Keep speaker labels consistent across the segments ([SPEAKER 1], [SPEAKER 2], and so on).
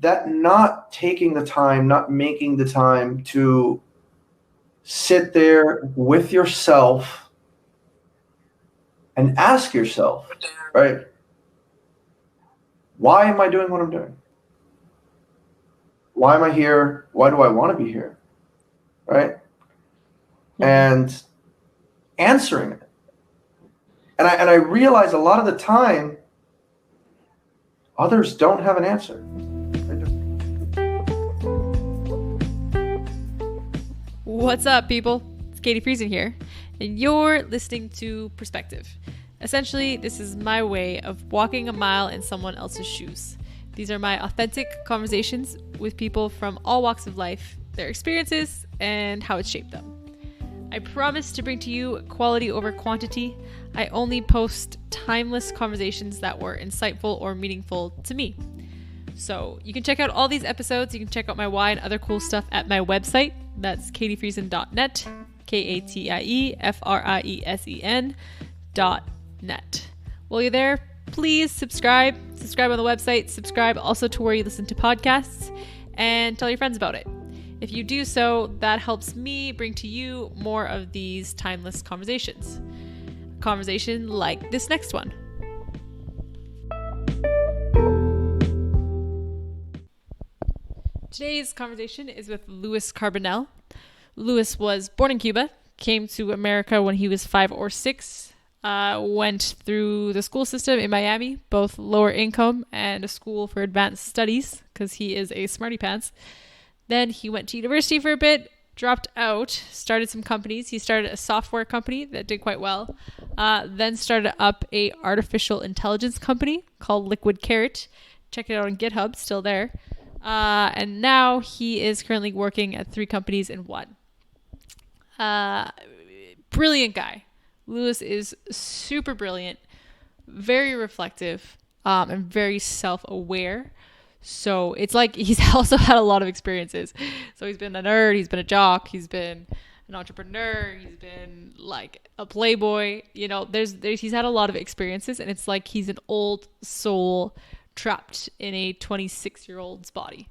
[SPEAKER 1] that not taking the time, not making the time to sit there with yourself and ask yourself, right? Why am I doing what I'm doing? Why am I here? Why do I want to be here? Right? And answering it. And I realize a lot of the time, others don't have an answer.
[SPEAKER 2] What's up, people? It's Katie Friesen here, and you're listening to Perspective. Essentially, this is my way of walking a mile in someone else's shoes. These are my authentic conversations with people from all walks of life, their experiences, and how it shaped them. I promise to bring to you quality over quantity. I only post timeless conversations that were insightful or meaningful to me. So you can check out all these episodes. You can check out my why and other cool stuff at my website. That's katiefriesen.net, KATIEFRIESEN.net. While you're there, please subscribe. Subscribe on the website. Subscribe also to where you listen to podcasts, and tell your friends about it. If you do so, that helps me bring to you more of these timeless conversations. A conversation like this next one. Today's conversation is with Louis Carbonell. Louis was born in Cuba, came to America when he was 5 or 6, went through the school system in Miami, both lower income and a school for advanced studies, because he is a smarty pants. Then he went to university for a bit, dropped out, started some companies. He started a software company that did quite well, then started up a artificial intelligence company called Liquid Carrot. Check it out on GitHub, still there. And now he is currently working at 3 companies in one. Brilliant guy. Louis is super brilliant, very reflective, and very self-aware. So it's like he's also had a lot of experiences. So he's been a nerd, he's been a jock, he's been an entrepreneur, he's been like a playboy. You know, he's had a lot of experiences, and it's like he's an old soul trapped in a 26-year-old's body.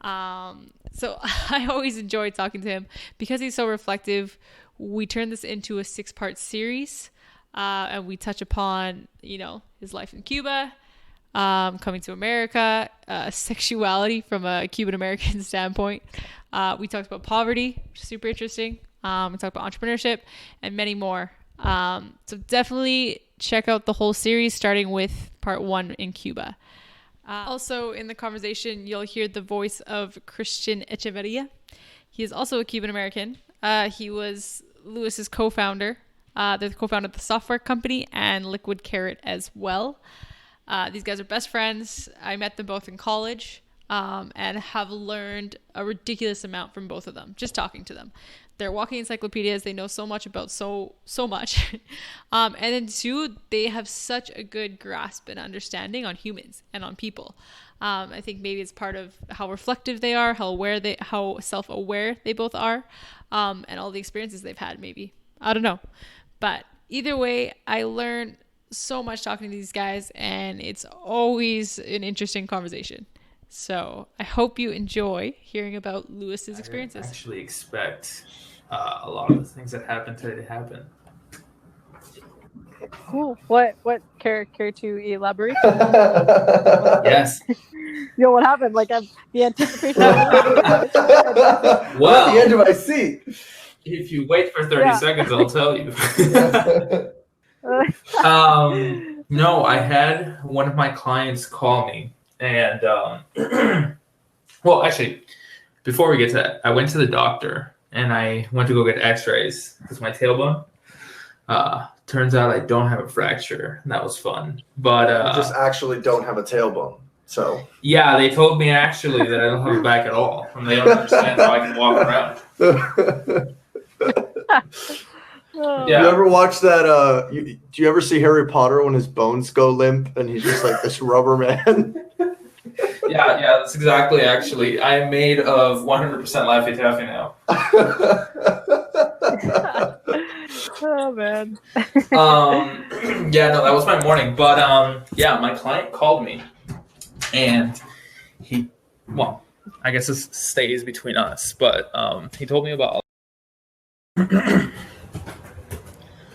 [SPEAKER 2] So I always enjoy talking to him because he's so reflective. We turned this into a 6-part series, and we touch upon, you know, his life in Cuba, coming to America, sexuality from a Cuban American standpoint. We talked about poverty, which is super interesting. We talked about entrepreneurship and many more. So definitely check out the whole series, starting with part 1 in Cuba. Also in the conversation, you'll hear the voice of Christian Echeverria. He is also a Cuban American. He was Louis's co-founder. They're the co-founder of the software company and Liquid Carrot as well. These guys are best friends. I met them both in college, and have learned a ridiculous amount from both of them, just talking to them. They're walking encyclopedias. They know so much about so much. And then 2, they have such a good grasp and understanding on humans and on people. I think maybe it's part of how reflective they are, how self-aware they both are, and all the experiences they've had, maybe. I don't know. But either way, I learned so much talking to these guys, and it's always an interesting conversation. So I hope you enjoy hearing about Louis's experiences.
[SPEAKER 3] I didn't actually expect a lot of the things that happened today to happen.
[SPEAKER 4] Cool. What care to elaborate?
[SPEAKER 3] Yes.
[SPEAKER 4] Yo, what happened? Like the anticipation.
[SPEAKER 3] Well,
[SPEAKER 1] at the end of my seat.
[SPEAKER 3] If you wait for 30 seconds, I'll tell you. No, I had one of my clients call me, and well, actually, before we get to that, I went to the doctor and I went to go get x-rays because my tailbone. Turns out I don't have a fracture. That was fun, but
[SPEAKER 1] You just actually don't have a tailbone. So
[SPEAKER 3] yeah, they told me actually that I don't have a back at all, and they don't understand how I can walk around.
[SPEAKER 1] Yeah. You ever watch that? Do you ever see Harry Potter when his bones go limp and he's just like this rubber man?
[SPEAKER 3] Yeah, that's exactly. Actually, I am made of 100% Laffy Taffy now.
[SPEAKER 4] Oh man.
[SPEAKER 3] Yeah, no, that was my morning. But yeah, my client called me, and he well, I guess this stays between us, but he told me about.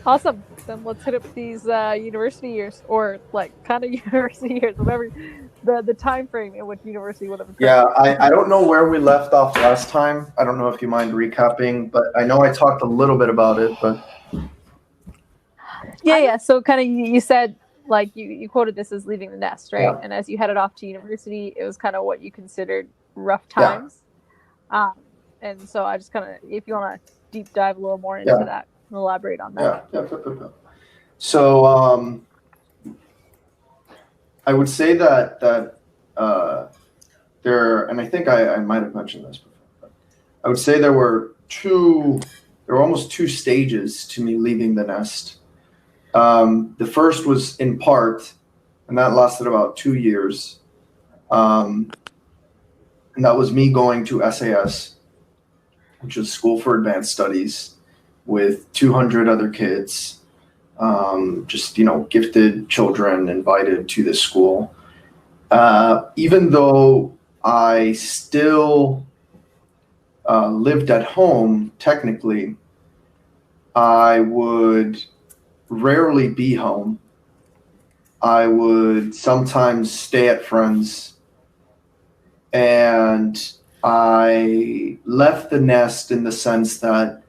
[SPEAKER 4] Awesome. Then let's hit up these university years, or like kind of university years, whatever the time frame in which university would have occurred.
[SPEAKER 1] Yeah, I don't know where we left off last time. I don't know if you mind recapping, but I know I talked a little bit about it, but
[SPEAKER 4] Yeah. So kind of you said, like, you quoted this as leaving the nest, right?
[SPEAKER 1] Yeah.
[SPEAKER 4] And as you headed off to university, it was kind of what you considered rough
[SPEAKER 1] Yeah.
[SPEAKER 4] times. And so I just kind of, if you want to deep dive a little more into that and elaborate on that.
[SPEAKER 1] Yeah. So I would say that there, and I think I might have mentioned this before, but I would say there were almost two stages to me leaving the nest. The first was in part, and that lasted about 2 years. And that was me going to SAS, which is School for Advanced Studies, with 200 other kids, just, gifted children invited to this school. Even though I still lived at home, technically, I would rarely be home. I would sometimes stay at friends, and I left the nest in the sense that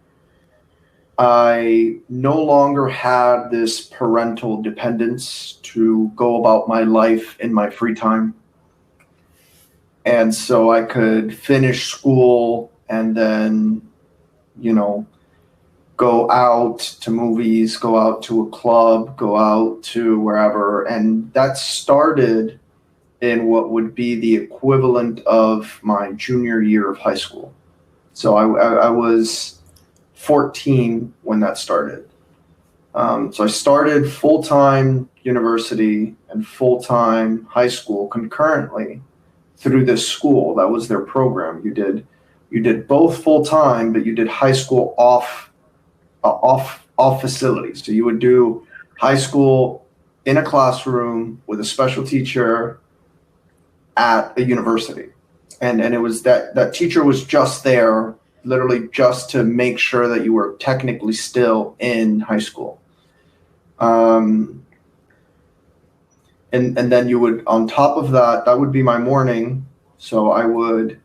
[SPEAKER 1] I no longer had this parental dependence to go about my life in my free time. And so I could finish school and then, go out to movies, go out to a club, go out to wherever. And that started in what would be the equivalent of my junior year of high school. So I was 14 when that started. So I started full-time university and full-time high school concurrently through this school. That was their program. You did both full-time, but you did high school off facilities. So you would do high school in a classroom with a special teacher at a university. And it was that teacher was just there literally just to make sure that you were technically still in high school. And then you would, on top of that would be my morning. So I would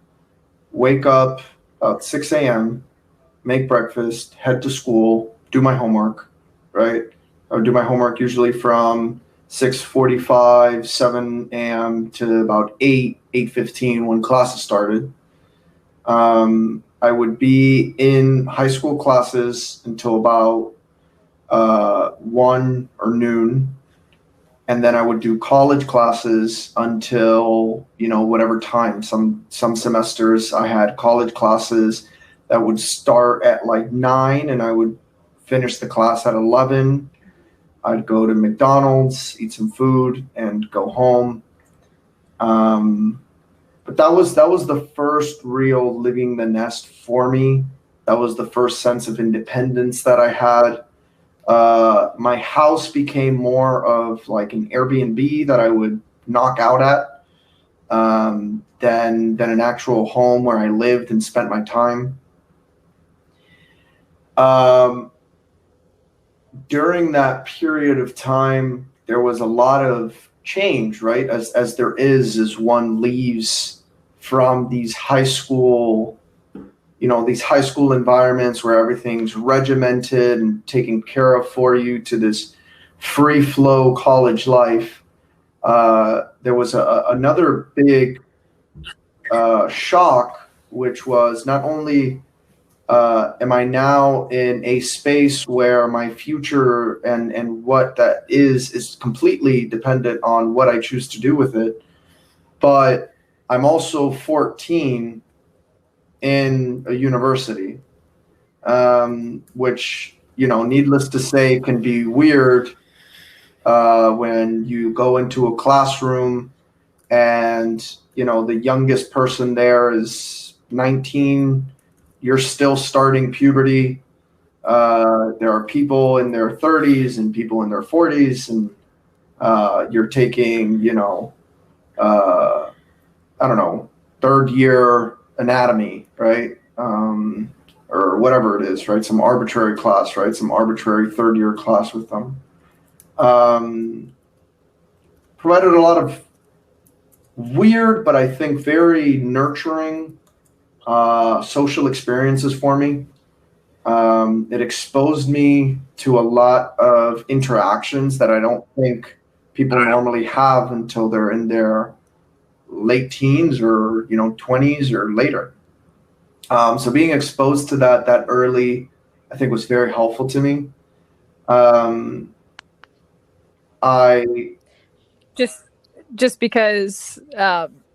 [SPEAKER 1] wake up about 6 a.m., make breakfast, head to school, do my homework, right? I would do my homework usually from 6:45, 7 a.m. to about 8:15 when classes started. I would be in high school classes until about 1 or noon. And then I would do college classes until, whatever time. Some semesters I had college classes that would start at like 9 and I would finish the class at 11. I'd go to McDonald's, eat some food, and go home. But that was the first real living the nest for me. That was the first sense of independence that I had. My house became more of like an Airbnb that I would knock out at than an actual home where I lived and spent my time. During that period of time, there was a lot of change, right? As there is as one leaves from these high school environments where everything's regimented and taken care of for you to this free flow college life. There was another big shock, which was not only am I now in a space where my future and what that is completely dependent on what I choose to do with it, but I'm also 14 in a university, which, needless to say, can be weird when you go into a classroom and, the youngest person there is 19. You're still starting puberty. There are people in their 30s and people in their 40s, and you're taking, third year anatomy, right? Or whatever it is, right? Some arbitrary class, right? Some arbitrary third year class with them. Provided a lot of weird, but I think very nurturing social experiences for me. It exposed me to a lot of interactions that I don't think people normally have until they're in their late teens or 20s or later. So being exposed to that early, I think, was very helpful to me. I
[SPEAKER 4] just because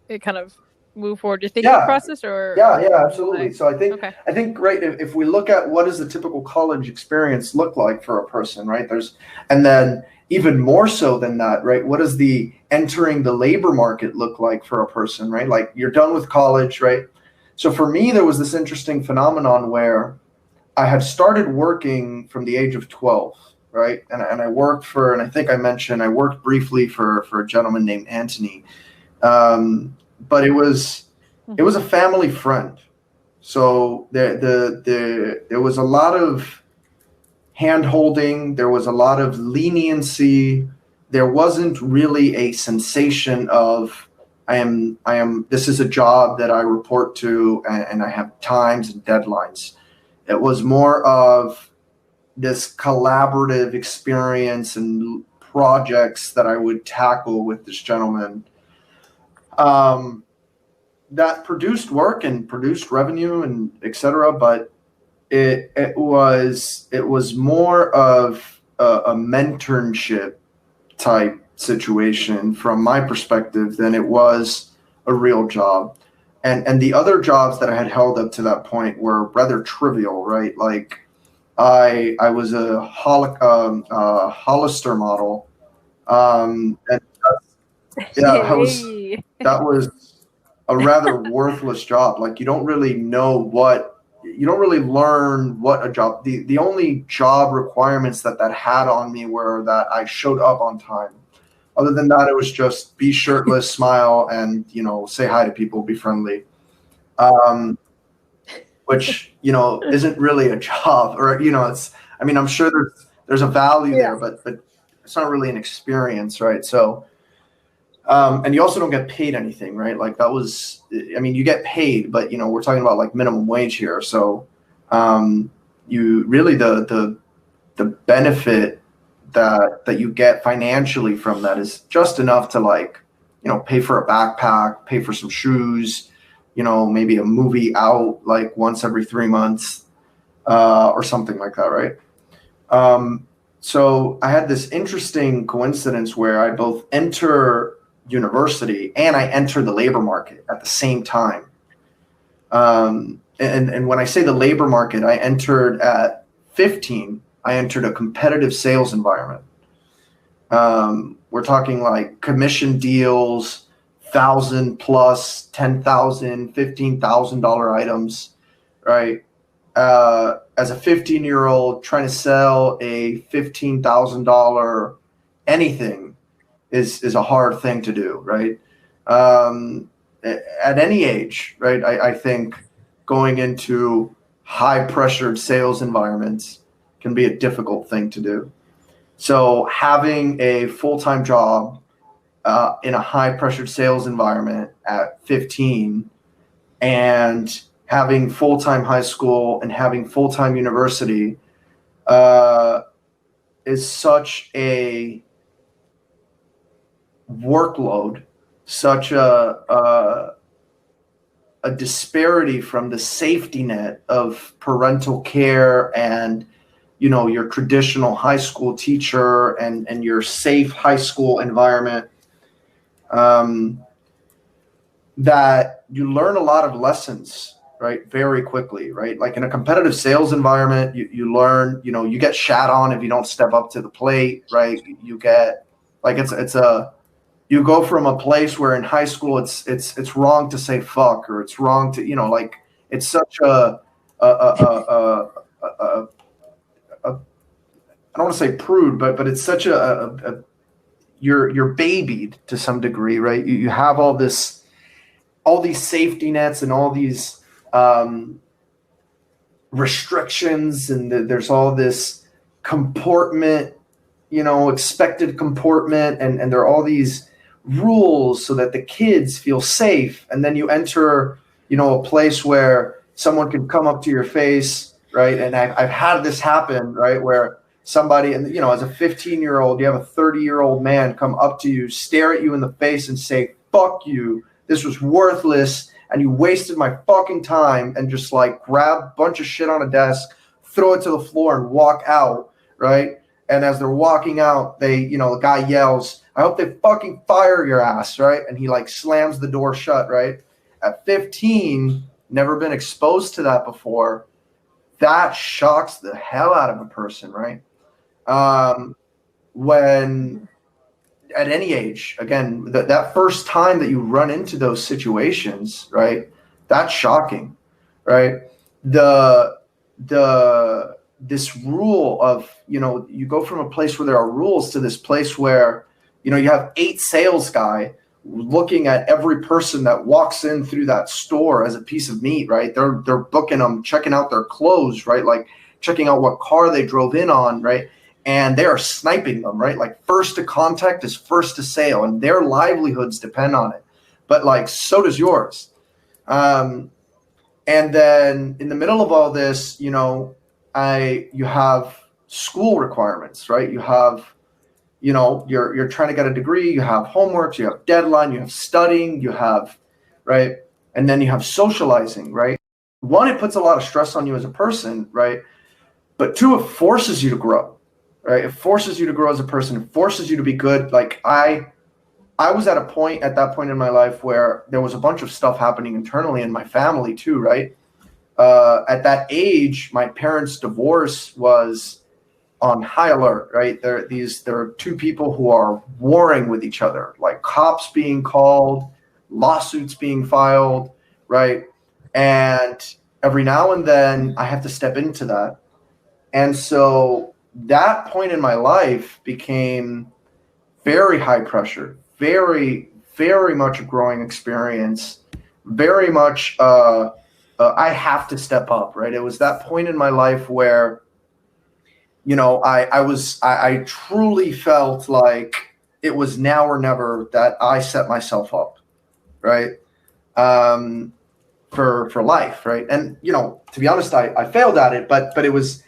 [SPEAKER 4] it kind of moved forward your thinking process, or
[SPEAKER 1] yeah, absolutely. So I think
[SPEAKER 4] okay.
[SPEAKER 1] I think right, if we look at what does the typical college experience look like for a person, right? And then even more so than that, right? What does the entering the labor market look like for a person, right? Like you're done with college, right? So for me, there was this interesting phenomenon where I had started working from the age of 12, right? And I worked and I think I mentioned I worked briefly for a gentleman named Anthony. But it was a family friend. So there was a lot of hand holding. There was a lot of leniency. There wasn't really a sensation of this is a job that I report to and I have times and deadlines. It was more of this collaborative experience and projects that I would tackle with this gentleman. That produced work and produced revenue and et cetera, but it was more of a mentorship type situation from my perspective than it was a real job. And the other jobs that I had held up to that point were rather trivial, right? Like I was a Hollister model, and that was a rather worthless job. Like you don't really learn what a job. The only job requirements that had on me were that I showed up on time. Other than that, it was just be shirtless, smile, and say hi to people, be friendly. Which isn't really a job, or it's. I mean, I'm sure there's a value there, but it's not really an experience, right? So, and you also don't get paid anything, right? Like that was. I mean, you get paid, but we're talking about like minimum wage here. So, you really the benefit that you get financially from that is just enough to like pay for a backpack, pay for some shoes, maybe a movie out like once every 3 months, or something like that, right? So I had this interesting coincidence where I both enter university and I enter the labor market at the same time. And when I say the labor market, I entered at 15. I entered a competitive sales environment. We're talking like commission deals, 1,000 plus, $10,000, $15,000 items, right? As a 15-year-old trying to sell a $15,000 anything is a hard thing to do, right? At any age, right? I think going into high-pressured sales environments can be a difficult thing to do. So having a full-time job in a high-pressured sales environment at 15 and having full-time high school and having full-time university is such a workload, such a disparity from the safety net of parental care and your traditional high school teacher and your safe high school environment, that you learn a lot of lessons, right, very quickly, right? Like in a competitive sales environment, you learn, you get shat on if you don't step up to the plate, right? You get like you go from a place where in high school it's wrong to say fuck, or it's wrong to like it's such a I don't want to say prude, but it's such you're babied to some degree, right? You have all this all these safety nets and all these restrictions, and there's all this comportment, expected comportment, and there are all these rules so that the kids feel safe. And then you enter, a place where someone can come up to your face, right? And I've had this happen, right, where somebody, and as a 15-year-old, you have a 30-year-old man come up to you, stare at you in the face and say, "Fuck you, this was worthless, and you wasted my fucking time," and just like grab a bunch of shit on a desk, throw it to the floor and walk out, right? And as they're walking out, the guy yells, "I hope they fucking fire your ass," right? And he like slams the door shut, right? At 15, never been exposed to that before. That shocks the hell out of a person, right? When at any age, again, that first time that you run into those situations, right? That's shocking, right? This rule of, you go from a place where there are rules to this place where, you have 8 sales guy looking at every person that walks in through that store as a piece of meat, right? They're booking them, checking out their clothes, right? Like checking out what car they drove in on, right? And they are sniping them, right? Like first to contact is first to sale, and their livelihoods depend on it. But like, so does yours. And then in the middle of all this, you have school requirements, right? You have, you're trying to get a degree, you have homework, you have deadline, you have studying, you have, right? And then you have socializing, right? One, it puts a lot of stress on you as a person, right? But 2, it forces you to grow, right? It forces you to grow as a person. It forces you to be good. Like I was at that point in my life where there was a bunch of stuff happening internally in my family too, right? At that age, my parents' divorce was on high alert, right? There are 2 people who are warring with each other, like cops being called, lawsuits being filed, right? And every now and then I have to step into that. And so that point in my life became very high pressure, very, very much a growing experience, very much I have to step up, right? It was that point in my life where, I truly felt like it was now or never that I set myself up, right? For life, right? And, to be honest, I failed at it, but it was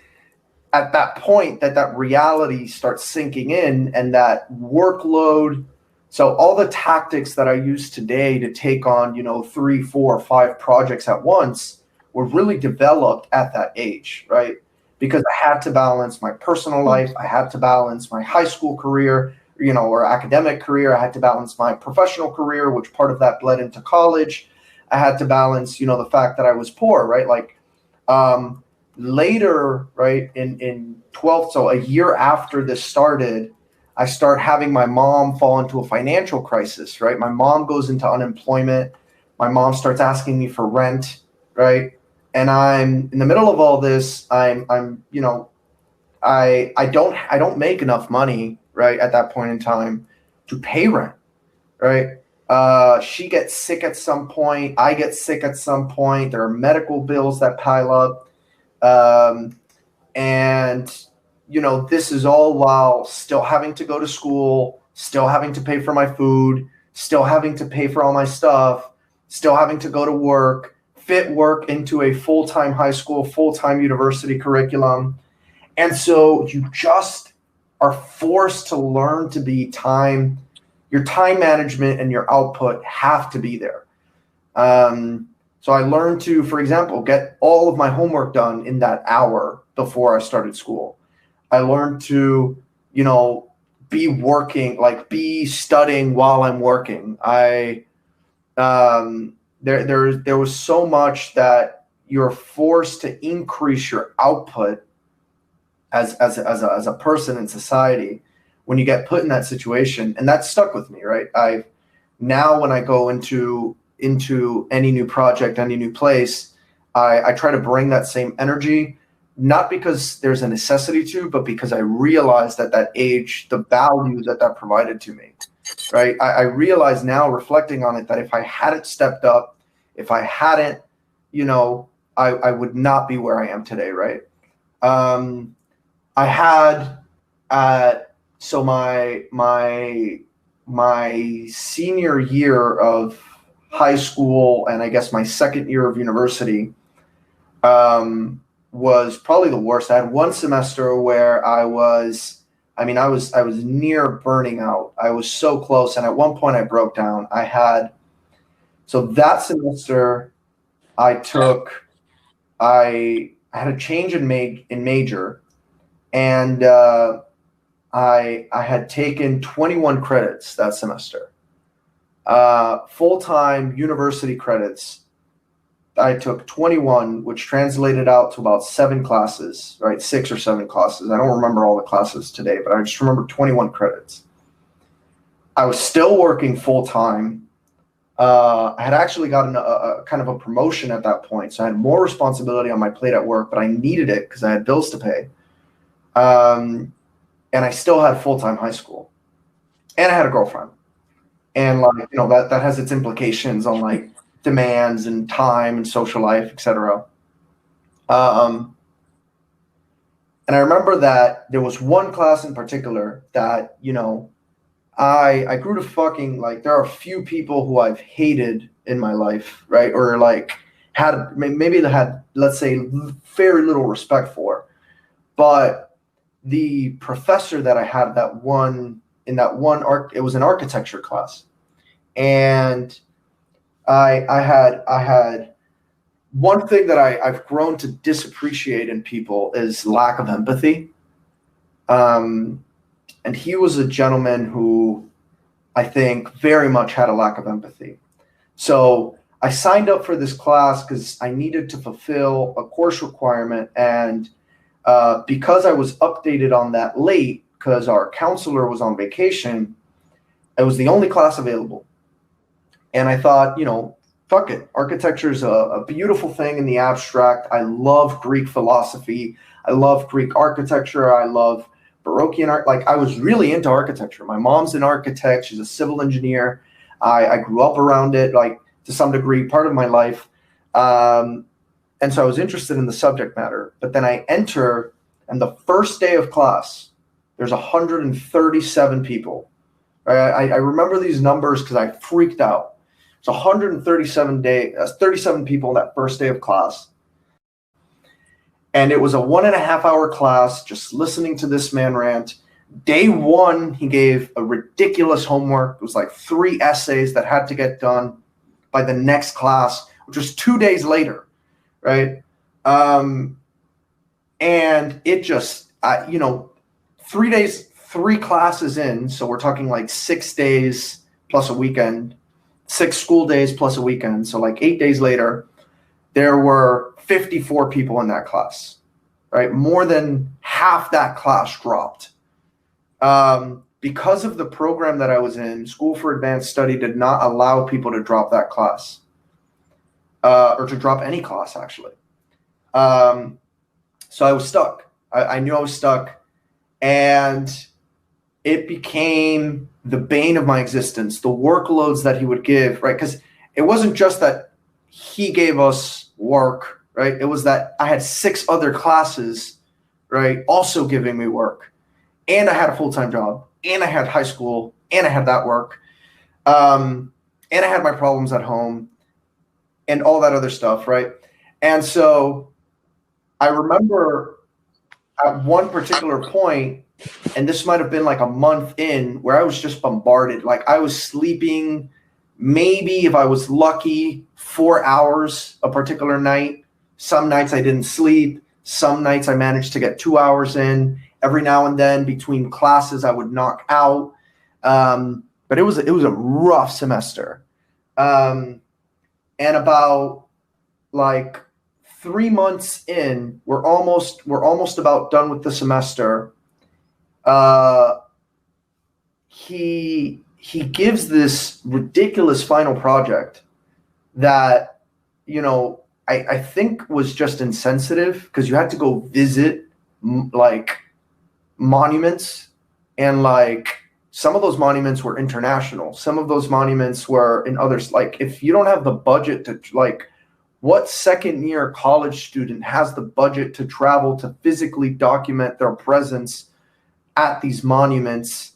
[SPEAKER 1] at that point that reality starts sinking in, and that workload. So all the tactics that I use today to take on, 3, 4, 5 projects at once were really developed at that age, right? Because I had to balance my personal life. I had to balance my high school career, or academic career. I had to balance my professional career, which part of that bled into college. I had to balance, the fact that I was poor, right? Like, later, right, in 12th, so a year after this started, I start having my mom fall into a financial crisis, right? My mom goes into unemployment. My mom starts asking me for rent, right? And I'm in the middle of all this. I don't make enough money, right, at that point in time to pay rent, right? She gets sick at some point. I get sick at some point. There are medical bills that pile up. And, this is all while still having to go to school, still having to pay for my food, still having to pay for all my stuff, still having to go to work, fit work into a full-time high school, full-time university curriculum. And so you just are forced to learn to be your time management and your output have to be there. So I learned to, for example, get all of my homework done in that hour before I started school. I learned to, be studying while I'm working. There was so much that you're forced to increase your output as a person in society when you get put in that situation, and that stuck with me, right? Now when I go into any new project, any new place, I try to bring that same energy, not because there's a necessity to, but because I realized at that age the value that provided to me. right? I realize now, reflecting on it, that if I hadn't stepped up, if I hadn't, I would not be where I am today, right? I had so my senior year of high school, and I guess my second year of university, was probably the worst. I had one semester where I was near burning out. I was so close, and at one point I broke down. So that semester I had a change in major, and I had taken 21 credits that semester, full-time university credits. I took 21, which translated out to about 7 classes, right? 6 or 7 classes. I don't remember all the classes today, but I just remember 21 credits. I was still working full-time. I had actually gotten a kind of a promotion at that point, so I had more responsibility on my plate at work, but I needed it because I had bills to pay. And I still had full-time high school, and I had a girlfriend, and that has its implications on demands and time and social life, etc. And I remember that there was one class in particular that I grew to fucking there are a few people who I've hated in my life, right? Or maybe they had, let's say, very little respect for, but the professor that I had it was an architecture class, and I had one thing that I've grown to disappreciate in people is lack of empathy. And he was a gentleman who I think very much had a lack of empathy. So I signed up for this class because I needed to fulfill a course requirement, and because I was updated on that late because our counselor was on vacation, it was the only class available. And I thought, fuck it. Architecture is a beautiful thing in the abstract. I love Greek philosophy. I love Greek architecture. I love Baroque art. I was really into architecture. My mom's an architect. She's a civil engineer. I grew up around it, to some degree, part of my life. And so I was interested in the subject matter. But then I enter, and the first day of class, there's 137 people. Right? I remember these numbers because I freaked out. It's 37 people that first day of class. And it was a 1.5 hour class, just listening to this man rant. Day one, he gave a ridiculous homework. It was 3 essays that had to get done by the next class, which was 2 days later, right? And it just, 3 days, 3 classes in, so we're talking 6 days plus a weekend, 6 school days plus a weekend. So 8 days later, there were 54 people in that class, right? More than half that class dropped. Because of the program that I was in, School for Advanced Study did not allow people to drop that class, or to drop any class, actually. So I was stuck. I knew I was stuck, and it became the bane of my existence, the workloads that he would give, right? Because it wasn't just that he gave us work, right? It was that I had 6 other classes, right, also giving me work. And I had a full-time job, and I had high school, and I had that work. And I had my problems at home and all that other stuff, right? And so I remember at one particular point, and this might have been a month in, where I was just bombarded. I was sleeping maybe, if I was lucky, 4 hours a particular night. Some nights I didn't sleep. Some nights I managed to get 2 hours in. Every now and then between classes I would knock out. But it was a rough semester. And about 3 months in, we're almost about done with the semester. He gives this ridiculous final project that, I think was just insensitive, because you had to go visit monuments and some of those monuments were international. Some of those monuments were in others. Like, if you don't have the budget to, like, what second year college student has the budget to travel to physically document their presence at these monuments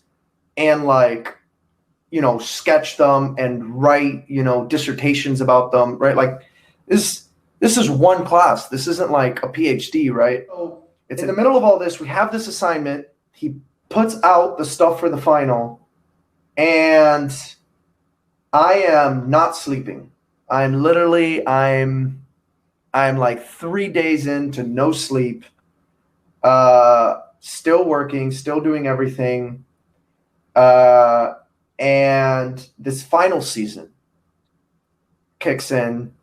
[SPEAKER 1] and, like, you know, sketch them and write, you know, dissertations about them, right? Like, this is one class. This isn't like a PhD, right? So it's in the middle of all this. We have this assignment. He puts out the stuff for the final, and I am not sleeping. I'm like 3 days into no sleep, still working, still doing everything. And this final season kicks in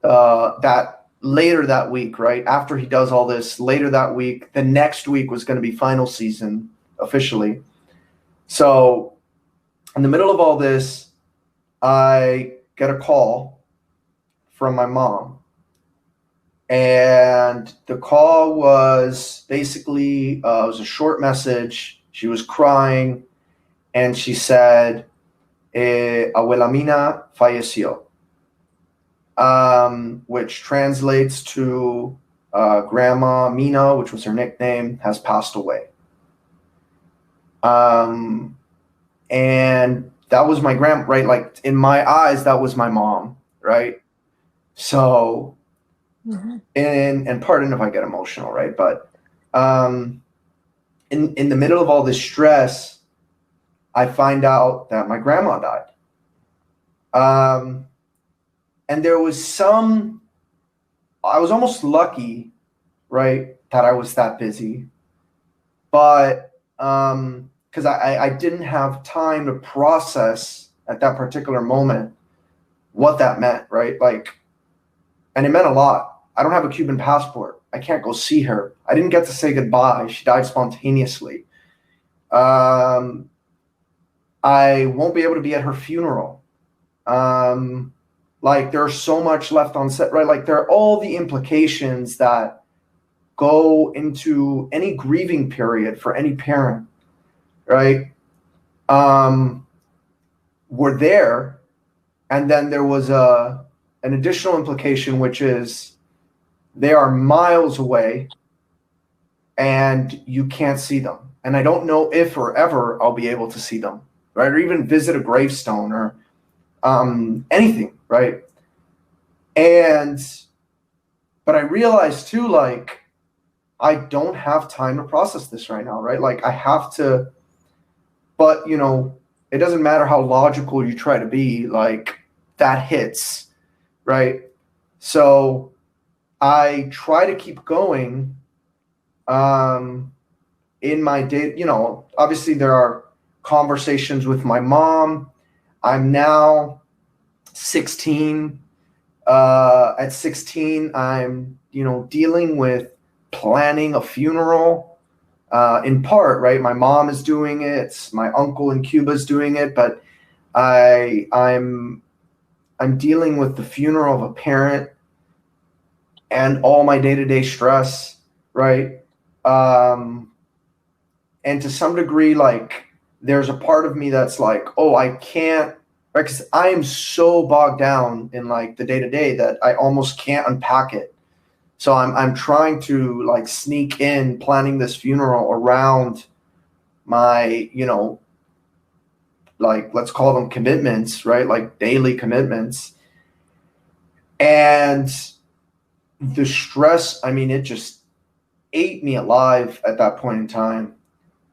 [SPEAKER 1] that later that week, right? After he does all this, later that week, the next week was going to be final season officially. So in the middle of all this, I get a call from my mom. And the call was basically, it was a short message. She was crying, and she said, Abuela Mina falleció, which translates to Grandma Mina, which was her nickname, has passed away. And that was my grandma, right? Like, in my eyes, that was my mom, right? So, and pardon if I get emotional, right? But in the middle of all this stress, I find out that my grandma died. And there was I was almost lucky, right, that I was that busy. But because I didn't have time to process at that particular moment what that meant, right? Like, and it meant a lot. I don't have a Cuban passport. I can't go see her. I didn't get to say goodbye. She died spontaneously. I won't be able to be at her funeral. Like, there's so much left unsaid, right? Like, there are all the implications that go into any grieving period for any parent, right? Were there. And then there was an additional implication, which is they are miles away and you can't see them. And I don't know if or ever I'll be able to see them, right? Or even visit a gravestone or anything, right? But I realized too, like, I don't have time to process this right now, right? Like, I have to, but, you know, it doesn't matter how logical you try to be, like, that hits, right? So I try to keep going in my day. You know, obviously there are conversations with my mom. I'm now 16. At 16, I'm, you know, dealing with planning a funeral, in part, right? My mom is doing it. My uncle in Cuba is doing it, but I'm dealing with the funeral of a parent and all my day-to-day stress, right? And to some degree, like, there's a part of me that's like, oh, I can't, right? Because I am so bogged down in, like, the day-to-day that I almost can't unpack it. So I'm trying to, like, sneak in planning this funeral around my, you know, like, let's call them commitments, right? Like, daily commitments. And the stress, I mean, it just ate me alive at that point in time.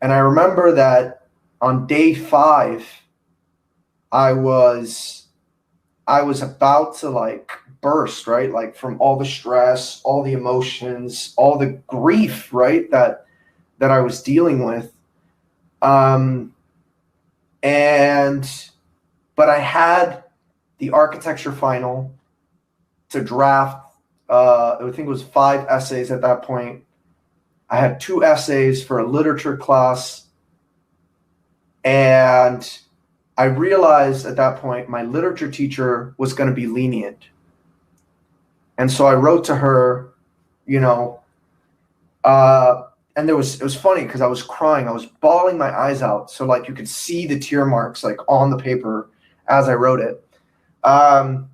[SPEAKER 1] And I remember that on day 5, I was about to, like, burst, right? Like, from all the stress, all the emotions, all the grief, right? That I was dealing with. But I had the architecture final to draft. I think it was 5 essays at that point. I had 2 essays for a literature class. And I realized at that point my literature teacher was going to be lenient. And so I wrote to her, you know, and and it was funny because I was crying. I was bawling my eyes out. So like you could see the tear marks like on the paper as I wrote it. And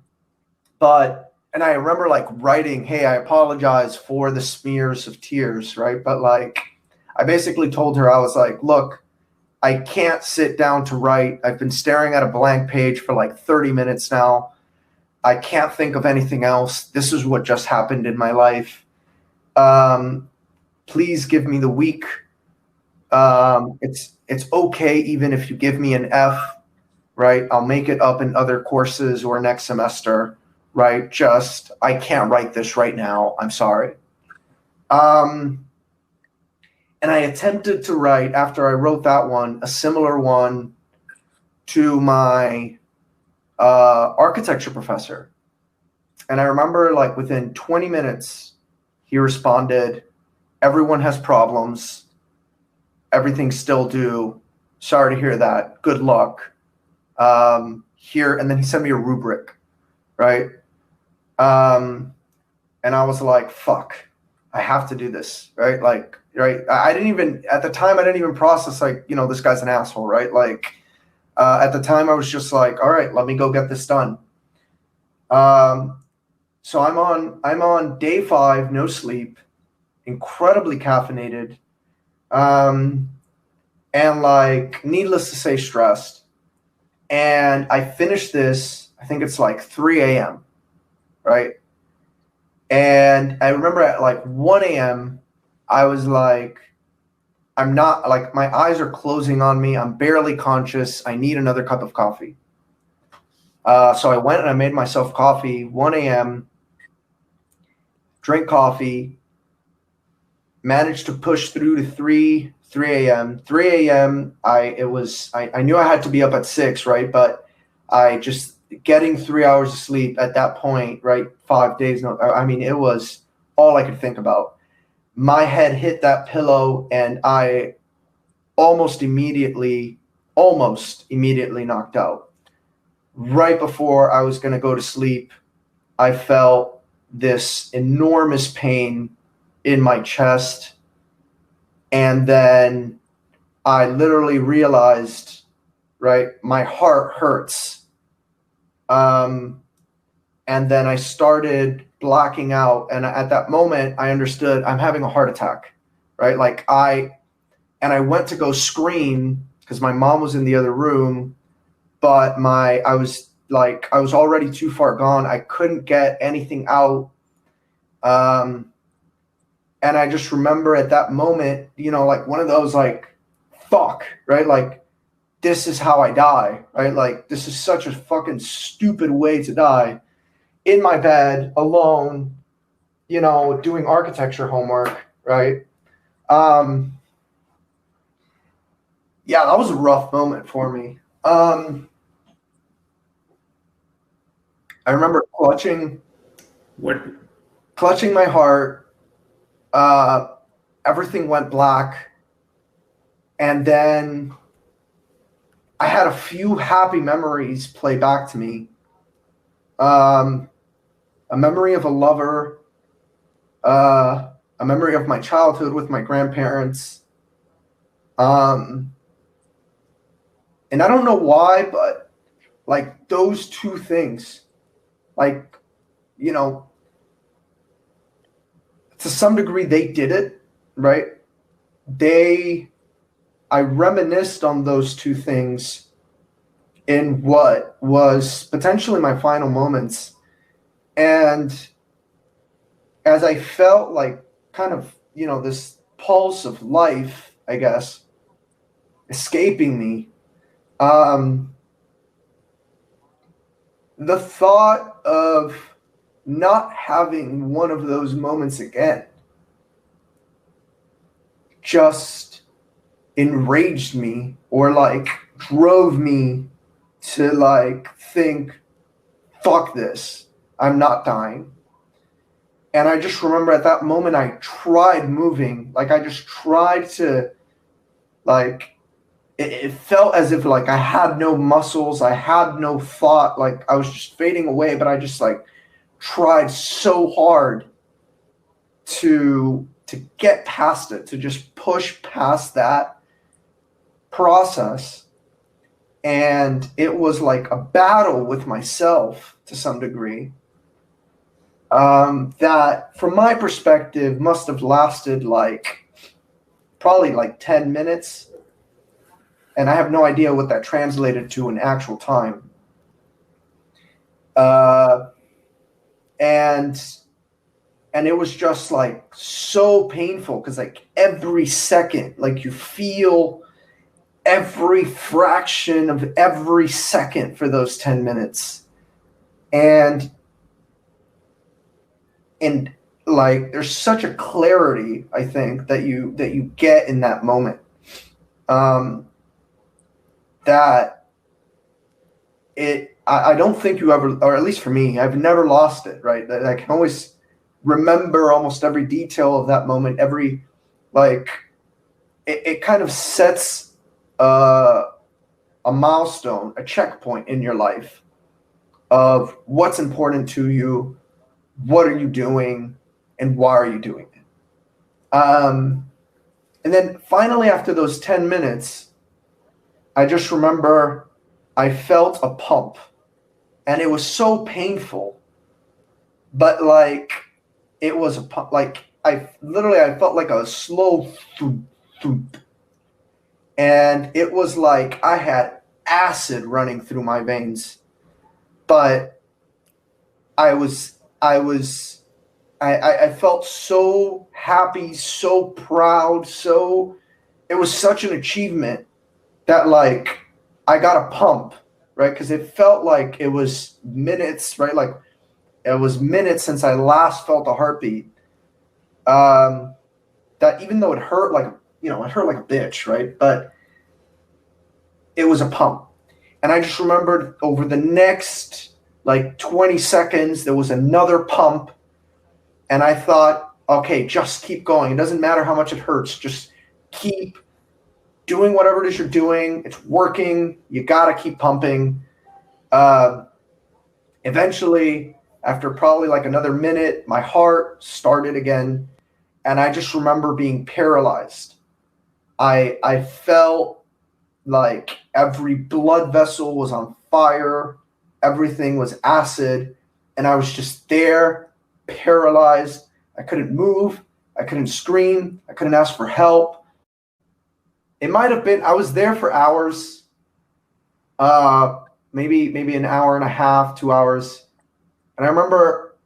[SPEAKER 1] I remember like writing, hey, I apologize for the smears of tears, right? But like, I basically told her, I was like, look, I can't sit down to write. I've been staring at a blank page for like 30 minutes now. I can't think of anything else. This is what just happened in my life. Please give me the week. It's okay even if you give me an F, right? I'll make it up in other courses or next semester, right? Just, I can't write this right now. I'm sorry. And I attempted to write, after I wrote that one, a similar one to my architecture professor. And I remember like within 20 minutes, he responded, everyone has problems. Everything's still due. Sorry to hear that. Good luck. Here, and then he sent me a rubric, right? And I was like, fuck, I have to do this, right? Like, right. I didn't even, at the time, I didn't even process like, you know, this guy's an asshole, right? Like, at the time I was just like, all right, let me go get this done. So I'm on day 5, no sleep, incredibly caffeinated, and like, needless to say, stressed. And I finished this, I think it's like 3 a.m., right? And I remember at like 1 a.m., I was like, I'm not, like, my eyes are closing on me. I'm barely conscious. I need another cup of coffee. So I went and I made myself coffee, 1 a.m., drank coffee, managed to push through to 3 a.m. 3 a.m., I knew I had to be up at 6, right? But I just, getting 3 hours of sleep at that point, right? 5 days, no, I mean, it was all I could think about. My head hit that pillow and I almost immediately knocked out. Right before I was going to go to sleep, I felt this enormous pain in my chest. And then I literally realized, right, my heart hurts. And then I started blacking out. And at that moment, I understood I'm having a heart attack, right? Like I went to go scream because my mom was in the other room, but I was already too far gone. I couldn't get anything out. And I just remember at that moment, you know, like one of those like, fuck, right? Like, this is how I die, right? Like, this is such a fucking stupid way to die. In my bed, alone, you know, doing architecture homework, right? Yeah, that was a rough moment for me. I remember clutching my heart. Everything went black. And then I had a few happy memories play back to me. A memory of a lover, a memory of my childhood with my grandparents. And I don't know why, but like those two things, like, you know, to some degree they did it, right? I reminisced on those two things in what was potentially my final moments. And as I felt like kind of, you know, this pulse of life, I guess, escaping me, the thought of not having one of those moments again just enraged me, or like drove me to like think, fuck this, I'm not dying. And I just remember at that moment I tried moving, like I just tried to, like, it felt as if like I had no muscles, I had no thought, like I was just fading away, but I just like tried so hard to to get past it, to just push past that process. And it was like a battle with myself to some degree, that from my perspective must have lasted probably 10 minutes. And I have no idea what that translated to in actual time. And it was just like so painful, because like every second, like you feel every fraction of every second for those 10 minutes. And like there's such a clarity, I think, that you get in that moment, that I don't think you ever, or at least for me, I've never lost it, right? That I can always remember almost every detail of that moment. It kind of sets a milestone, a checkpoint in your life of what's important to you, what are you doing, and why are you doing it. And then finally, after those 10 minutes, I just remember I felt a pump, and it was so painful, but like it was a pump. Like I felt like a slow thump, thump. And it was like I had acid running through my veins, but I felt so happy, so proud, it was such an achievement that like I got a pump, right? Because it felt like it was minutes, right? Like it was minutes since I last felt a heartbeat. That even though it hurt like a bitch, right? But it was a pump. And I just remembered over the next like 20 seconds, there was another pump. And I thought, okay, just keep going. It doesn't matter how much it hurts. Just keep doing whatever it is you're doing. It's working. You got to keep pumping. Eventually, after probably like another minute, my heart started again. And I just remember being paralyzed. I felt like every blood vessel was on fire. Everything was acid. And I was just there, paralyzed. I couldn't move. I couldn't scream. I couldn't ask for help. It might have been, I was there for hours, maybe an hour and a half, 2 hours. And I remember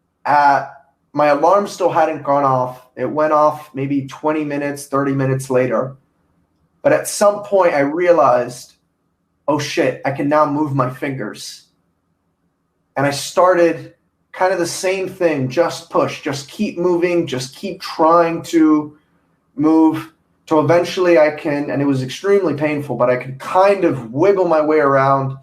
[SPEAKER 1] my alarm still hadn't gone off. It went off maybe 20 minutes, 30 minutes later. But at some point I realized, oh shit, I can now move my fingers. And I started kind of the same thing, just push, just keep moving, just keep trying to move till eventually I can, and it was extremely painful, but I could kind of wiggle my way around.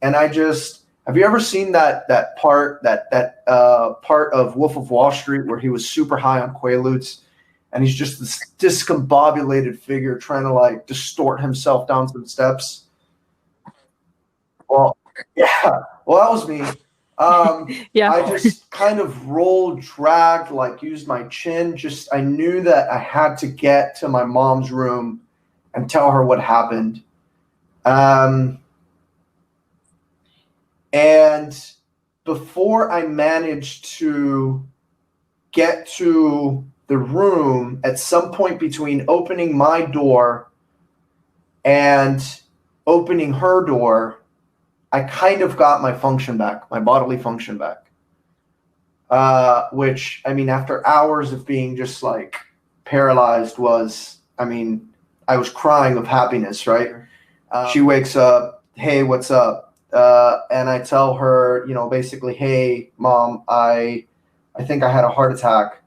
[SPEAKER 1] And I just, have you ever seen that part of Wolf of Wall Street where he was super high on Quaaludes and he's just this discombobulated figure trying to like distort himself down some steps? Well, yeah, well, that was me.
[SPEAKER 4] Yeah.
[SPEAKER 1] I just kind of rolled, dragged, like used my chin. I knew that I had to get to my mom's room and tell her what happened. And before I managed to get to the room, at some point between opening my door and opening her door, I kind of got my function back, my bodily function back. Which, I mean, after hours of being just like paralyzed I was crying of happiness, right? She wakes up, hey, what's up? And I tell her, basically, hey, Mom, I think I had a heart attack.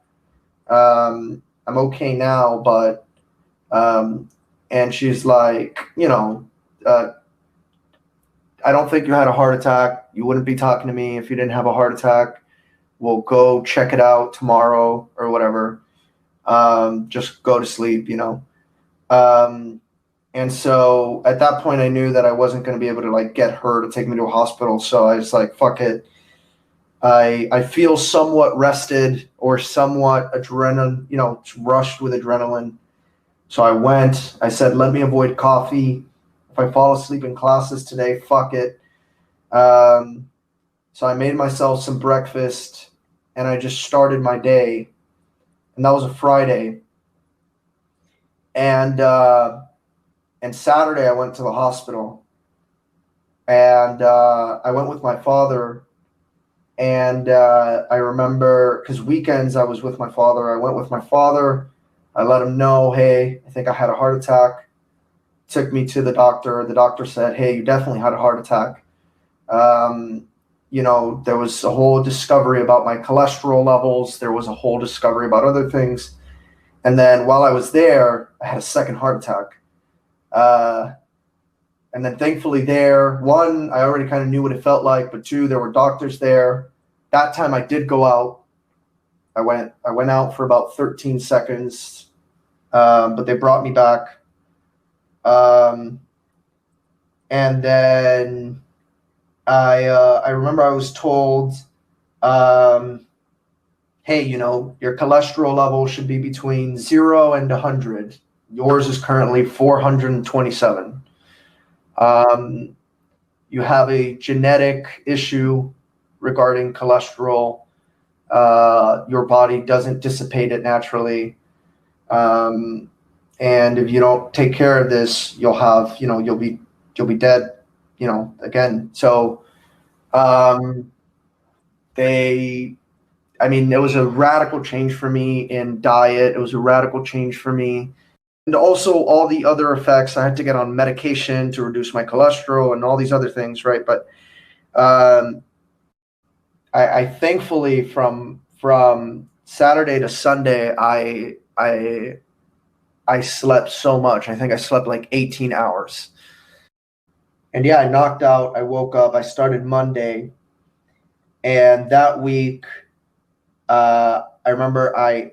[SPEAKER 1] I'm okay now, but, and she's like, I don't think you had a heart attack. You wouldn't be talking to me if you didn't have a heart attack. We'll go check it out tomorrow or whatever. Just go to sleep, And so at that point, I knew that I wasn't going to be able to like get her to take me to a hospital. So I was like, fuck it. I feel somewhat rested or somewhat adrenaline, rushed with adrenaline. So I went. I said, let me avoid coffee. If I fall asleep in classes today, fuck it. So I made myself some breakfast, and I just started my day. And that was a Friday. And Saturday I went to the hospital, and I went with my father. And I remember, because weekends I was with my father. I went with my father. I let him know, hey, I think I had a heart attack. Took me to the doctor. The doctor said, hey, you definitely had a heart attack. There was a whole discovery about my cholesterol levels. There was a whole discovery about other things. And then while I was there, I had a second heart attack. And then thankfully there, one, I already kind of knew what it felt like, but two, there were doctors there. That time I did go out. I went out for about 13 seconds, but they brought me back. And then I remember I was told, hey, your cholesterol level should be between 0 and 100. Yours is currently 427. You have a genetic issue regarding cholesterol. Your body doesn't dissipate it naturally. And if you don't take care of this, you'll be dead, again. So, it was a radical change for me in diet. It was a radical change for me. And also all the other effects. I had to get on medication to reduce my cholesterol and all these other things, right? But I thankfully from Saturday to Sunday, I slept so much. I think I slept like 18 hours. And yeah, I knocked out. I woke up. I started Monday. And that week, I remember I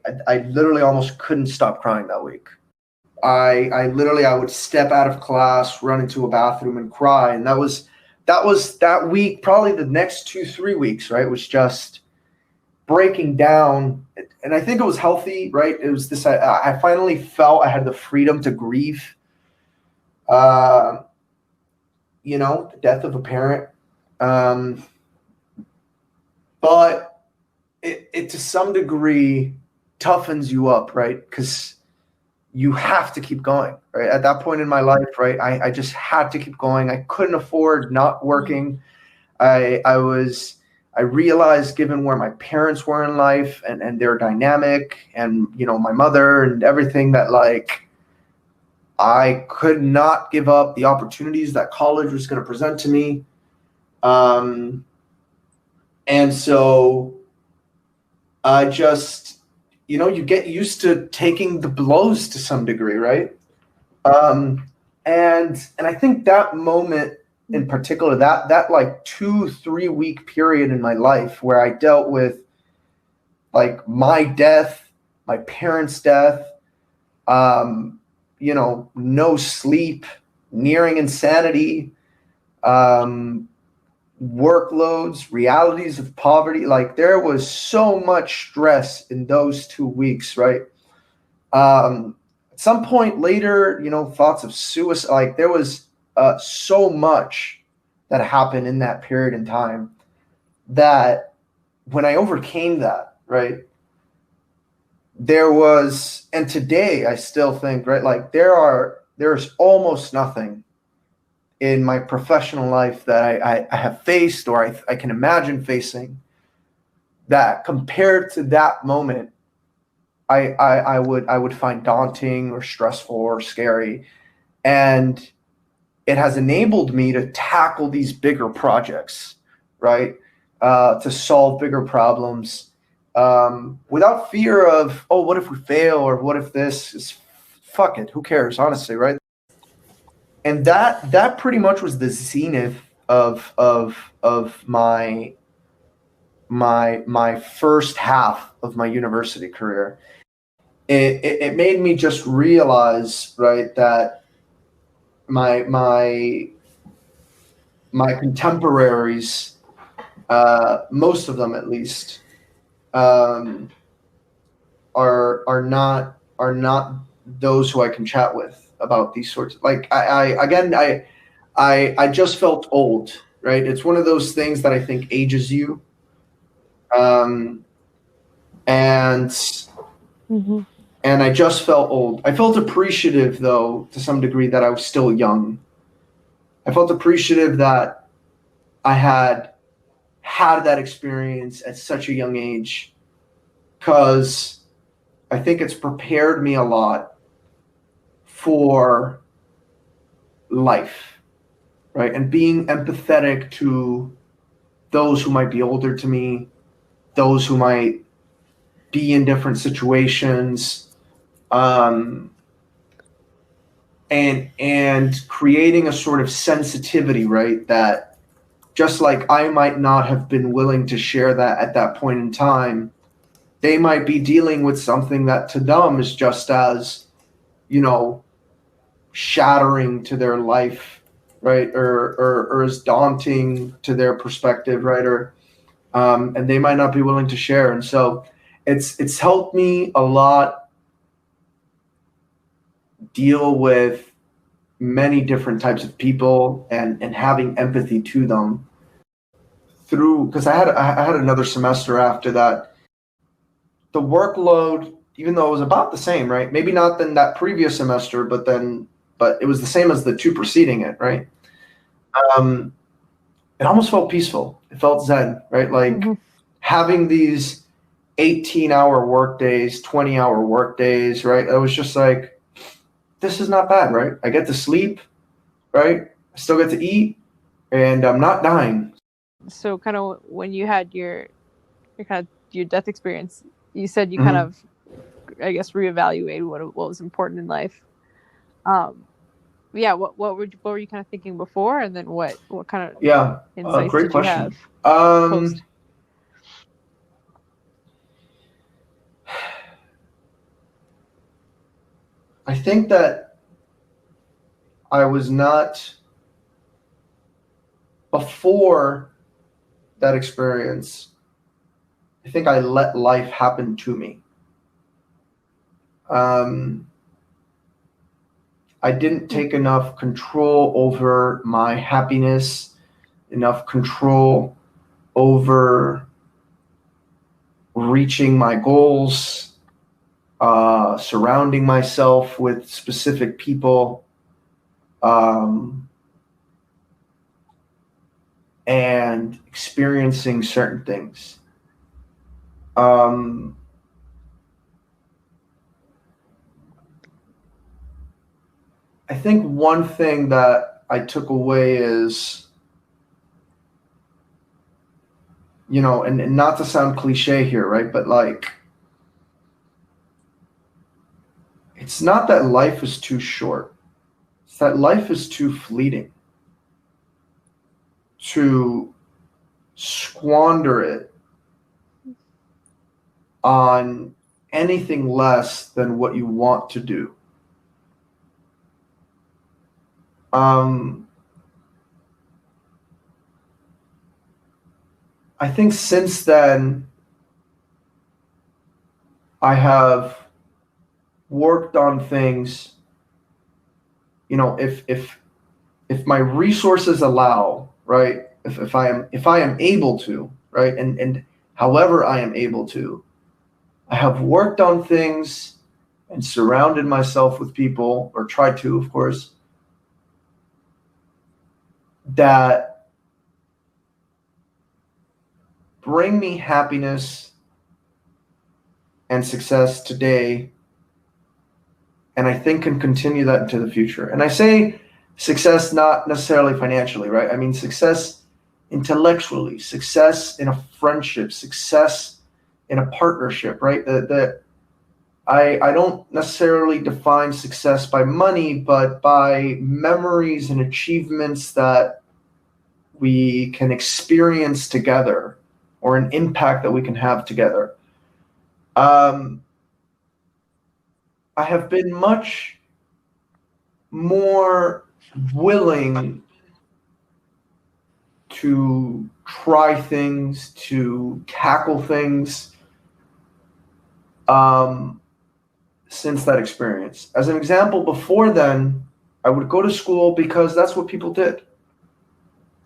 [SPEAKER 1] literally almost couldn't stop crying that week. I would step out of class, run into a bathroom and cry. And that was that week. Probably the next 2-3 weeks, right, was just breaking down. And I think it was healthy, right? It was this, I finally felt I had the freedom to grieve, the death of a parent. But it to some degree toughens you up, right? Because you have to keep going, right? At that point in my life, right, I just had to keep going. I couldn't afford not working. I realized, given where my parents were in life and their dynamic and, my mother and everything, that like I could not give up the opportunities that college was going to present to me. And so I just, you get used to taking the blows to some degree, right? And I think that moment in particular, that like 2-3 week period in my life where I dealt with like my death, my parents' death, no sleep, nearing insanity, workloads, realities of poverty. Like there was so much stress in those 2 weeks, right? At some point later, thoughts of suicide, like there was so much that happened in that period in time that when I overcame that, right, there was, and today I still think, right, like there's almost nothing in my professional life that I have faced or I can imagine facing that compared to that moment I would find daunting or stressful or scary. And it has enabled me to tackle these bigger projects, right? To solve bigger problems without fear of, oh, what if we fail, or what if this is, fuck it, who cares, honestly, right? And that pretty much was the zenith of my first half of my university career. It made me just realize, right, that my contemporaries most of them at least, are not those who I can chat with about these sorts. Like I just felt old, right? It's one of those things that I think ages you. And
[SPEAKER 4] Mm-hmm.
[SPEAKER 1] and I just felt old. I felt appreciative, though, to some degree, that I was still young. I felt appreciative that I had that experience at such a young age, because I think it's prepared me a lot for life, right? And being empathetic to those who might be older to me, those who might be in different situations, and creating a sort of sensitivity, right? That just like I might not have been willing to share that at that point in time, they might be dealing with something that to them is just as, shattering to their life, right? Or as daunting to their perspective, right? And they might not be willing to share. And so it's helped me a lot deal with many different types of people and having empathy to them through, because I had another semester after that. The workload, even though it was about the same, right? Maybe not than that previous semester, but it was the same as the two preceding it, right? It almost felt peaceful. It felt zen, right? Like having these 18-hour work days, 20-hour work days, right? I was just like, this is not bad, right? I get to sleep, right? I still get to eat, and I'm not dying.
[SPEAKER 4] So kind of when you had your death experience, you said you kind of, I guess, reevaluated what was important in life. Yeah, what were you kind of thinking before, and then what kind of insights
[SPEAKER 1] great
[SPEAKER 4] did
[SPEAKER 1] question.
[SPEAKER 4] you have post?
[SPEAKER 1] I think that I was not, before that experience, I think I let life happen to me. I didn't take enough control over my happiness, enough control over reaching my goals, surrounding myself with specific people, and experiencing certain things. I think one thing that I took away is, and not to sound cliche here, right? But like, it's not that life is too short. It's that life is too fleeting to squander it on anything less than what you want to do. I think since then, I have worked on things, if my resources allow, right? If I am able to, right? And however I am able to, I have worked on things and surrounded myself with people, or tried to, of course, that bring me happiness and success today, and I think can continue that into the future. And I say success not necessarily financially, right? I mean success intellectually, success in a friendship, success in a partnership, right? I don't necessarily define success by money, but by memories and achievements that we can experience together, or an impact that we can have together. I have been much more willing to try things, to tackle things since that experience. As an example, before then, I would go to school because that's what people did.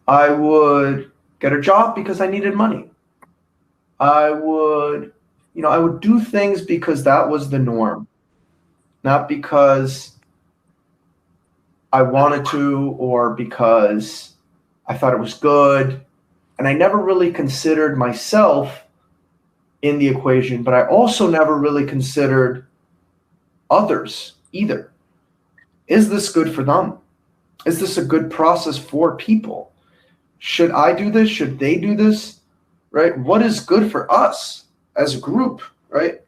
[SPEAKER 1] I would get a job because I needed money. I would do things because that was the norm, not because I wanted to or because I thought it was good. And I never really considered myself in the equation, but I also never really considered others either. Is this good for them? Is this a good process for people? Should I do this? Should they do this? Right? What is good for us as a group, right?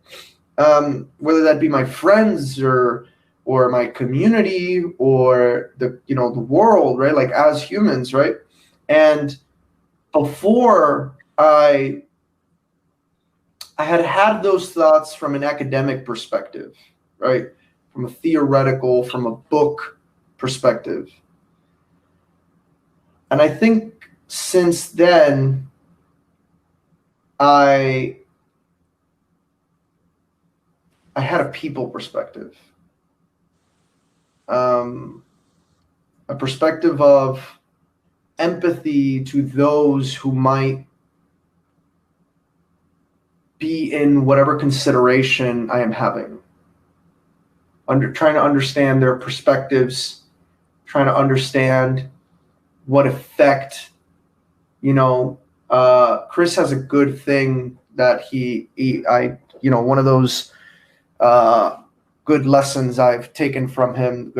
[SPEAKER 1] Whether that be my friends or my community or the world, right? Like as humans, right? And before I had those thoughts from an academic perspective, right? From a theoretical, from a book perspective. And I think since then, I had a people perspective, a perspective of empathy to those who might be in whatever consideration I am having. Trying to understand their perspectives, trying to understand what effect, Chris has a good thing that one of those good lessons I've taken from him.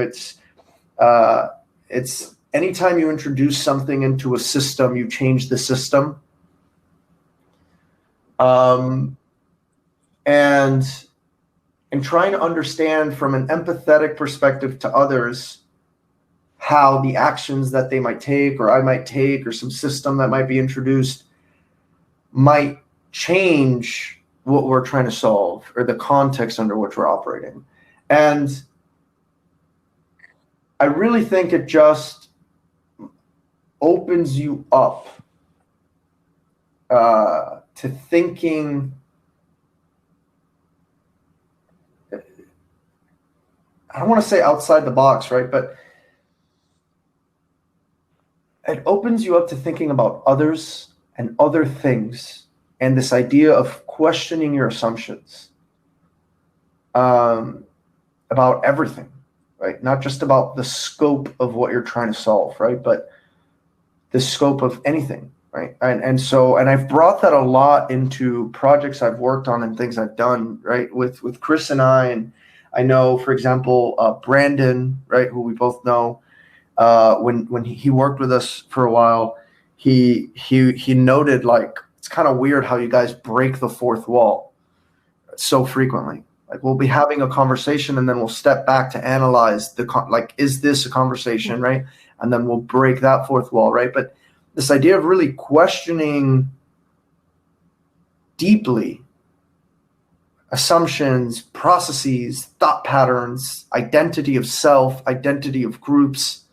[SPEAKER 1] It's anytime you introduce something into a system, you change the system. And trying to understand from an empathetic perspective to others how the actions that they might take or I might take or some system that might be introduced might change what we're trying to solve or the context under which we're operating. And I really think it just opens you up to thinking. I don't want to say outside the box, right? But it opens you up to thinking about others and other things and this idea of questioning your assumptions about everything, right? Not just about the scope of what you're trying to solve, right? But the scope of anything, right? And I've brought that a lot into projects I've worked on and things I've done, right? With Chris and I know, for example, Brandon, right, who we both know, when he worked with us for a while, he noted, like, it's kind of weird how you guys break the fourth wall so frequently. Like, we'll be having a conversation and then we'll step back to analyze is this a conversation, right? And then we'll break that fourth wall, right? But this idea of really questioning deeply assumptions, processes, thought patterns, identity of self, identity of groups,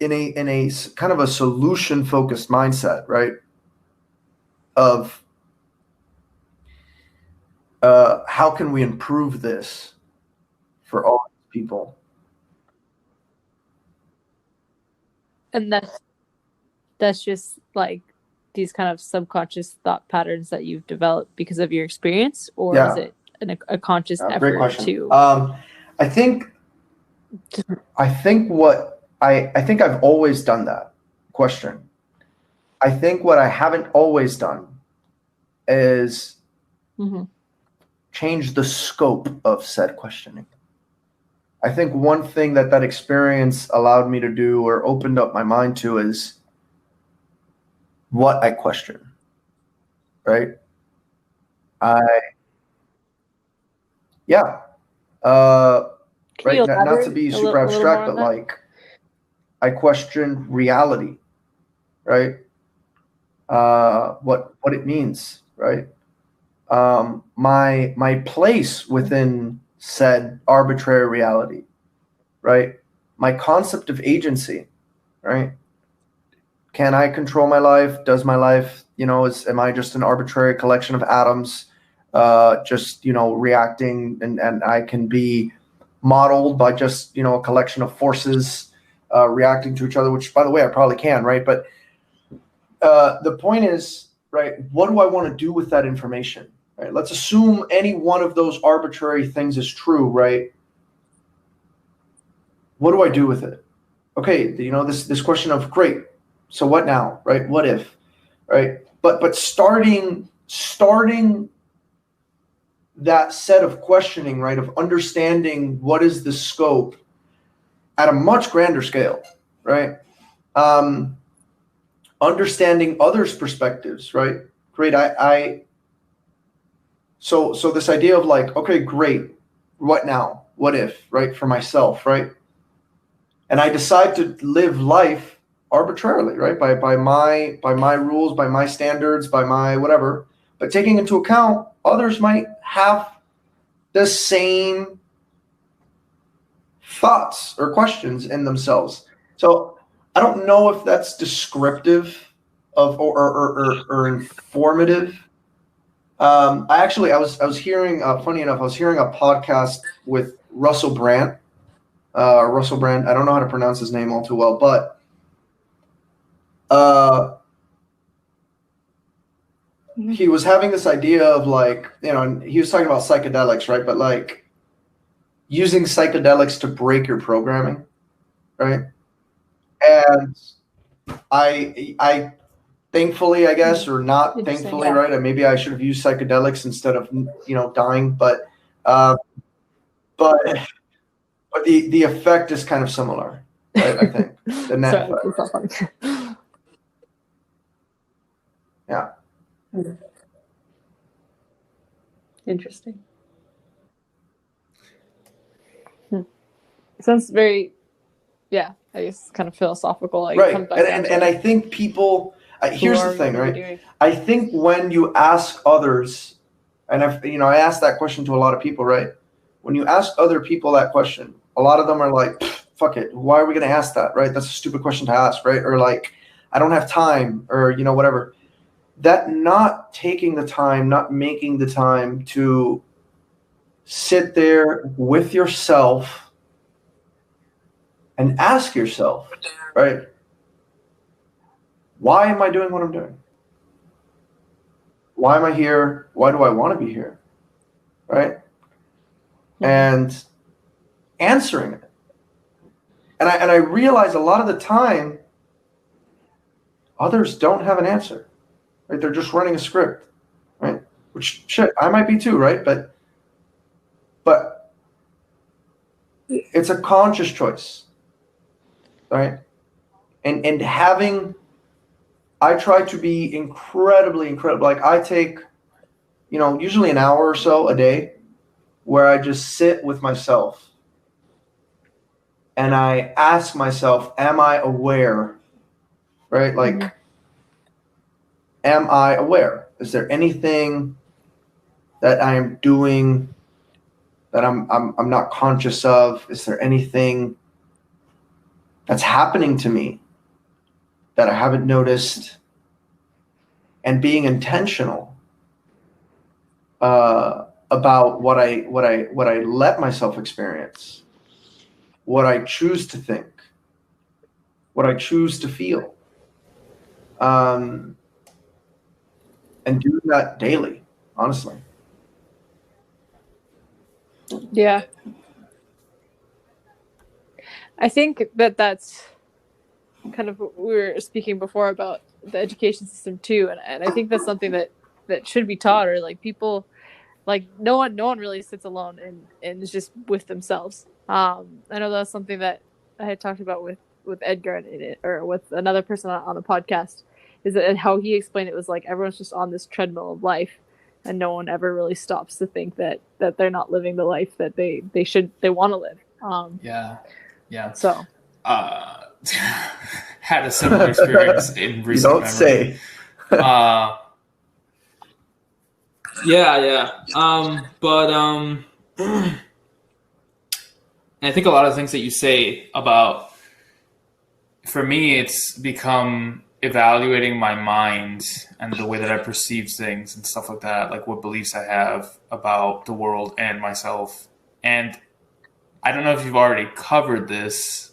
[SPEAKER 1] in a kind of a solution-focused mindset, right? Of how can we improve this for all people?
[SPEAKER 4] And that's just like these kind of subconscious thought patterns that you've developed because of your experience, or is it a conscious effort
[SPEAKER 1] great question.
[SPEAKER 4] to?
[SPEAKER 1] I think I've always done that question. I think what I haven't always done is change the scope of said questioning. I think one thing that experience allowed me to do or opened up my mind to is what I question, right? Right. Not to be super abstract, but like I question reality, right? What it means, right? My place within said arbitrary reality, right? My concept of agency, right? Can I control my life? Does my life, am I just an arbitrary collection of atoms, just, reacting, and I can be modeled by just, a collection of forces reacting to each other, which, by the way, I probably can, right? But the point is, right, what do I want to do with that information? Right? Let's assume any one of those arbitrary things is true, right? What do I do with it? Okay, this question of, great, so what now, right? What if, right? But starting that set of questioning, right, of understanding what is the scope at a much grander scale, right? Understanding others' perspectives, right? Great, so this idea of like, okay, great, what now? What if, right? For myself, right? And I decide to live life arbitrarily, right? By my rules, by my standards, by my whatever. But taking into account others might have the same thoughts or questions in themselves. So I don't know if that's descriptive of or informative. I was hearing, funny enough, I was hearing a podcast with Russell Brand. Russell Brand. I don't know how to pronounce his name all too well, but he was having this idea of like, and he was talking about psychedelics, right? But like using psychedelics to break your programming, right? And I thankfully, I guess, or not thankfully, right? And maybe I should have used psychedelics instead of dying, but the effect is kind of similar, right? I think the net effect. Yeah.
[SPEAKER 4] Interesting. Sounds very, I guess, kind of philosophical. Like,
[SPEAKER 1] right. And I think people. Here's the thing, right? I think when you ask others, and I asked that question to a lot of people, right? When you ask other people that question, a lot of them are like, fuck it, why are we going to ask that, right? That's a stupid question to ask, right? Or like, I don't have time, or, whatever. That not taking the time, not making the time to sit there with yourself and ask yourself, right? Why am I doing what I'm doing? Why am I here? Why do I want to be here? Right? And answering it. And I realize a lot of the time, others don't have an answer. Right? They're just running a script. Right? Which, shit, I might be too, right? But it's a conscious choice. Right? And having... I try to be incredibly. Like I take, usually an hour or so a day where I just sit with myself and I ask myself, am I aware? Right? Like, am I aware? Is there anything that I am doing that I'm not conscious of? Is there anything that's happening to me that I haven't noticed? And being intentional about what I let myself experience, what I choose to think, what I choose to feel, and do that daily, honestly.
[SPEAKER 4] Yeah. I think that's kind of what we were speaking before about the education system too, and I think that's something that should be taught, or like people, like no one really sits alone and is just with themselves. I know that's something that I had talked about with Edgar in it, or with another person on the podcast, is that how he explained it was like everyone's just on this treadmill of life, and no one ever really stops to think that they're not living the life that they want to live.
[SPEAKER 3] Yeah.
[SPEAKER 4] So.
[SPEAKER 3] Had a similar experience in recent
[SPEAKER 1] memory. Say.
[SPEAKER 3] Yeah. But I think a lot of things that you say about, for me, it's become evaluating my mind and the way that I perceive things and stuff like that, like what beliefs I have about the world and myself. And I don't know if you've already covered this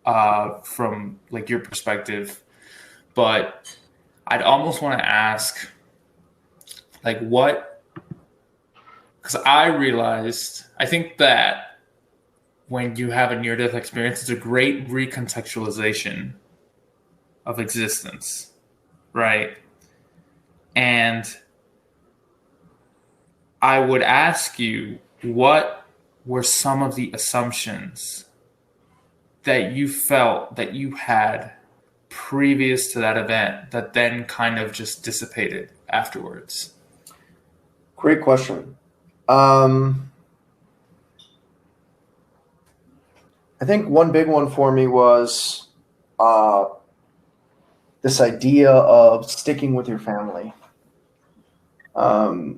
[SPEAKER 3] from like your perspective, but I'd almost want to ask, like, what? Because I think that when you have a near-death experience, it's a great recontextualization of existence, right? And I would ask you, what were some of the assumptions that you felt that you had previous to that event that then kind of just dissipated afterwards?
[SPEAKER 1] Great question. I think one big one for me was this idea of sticking with your family. I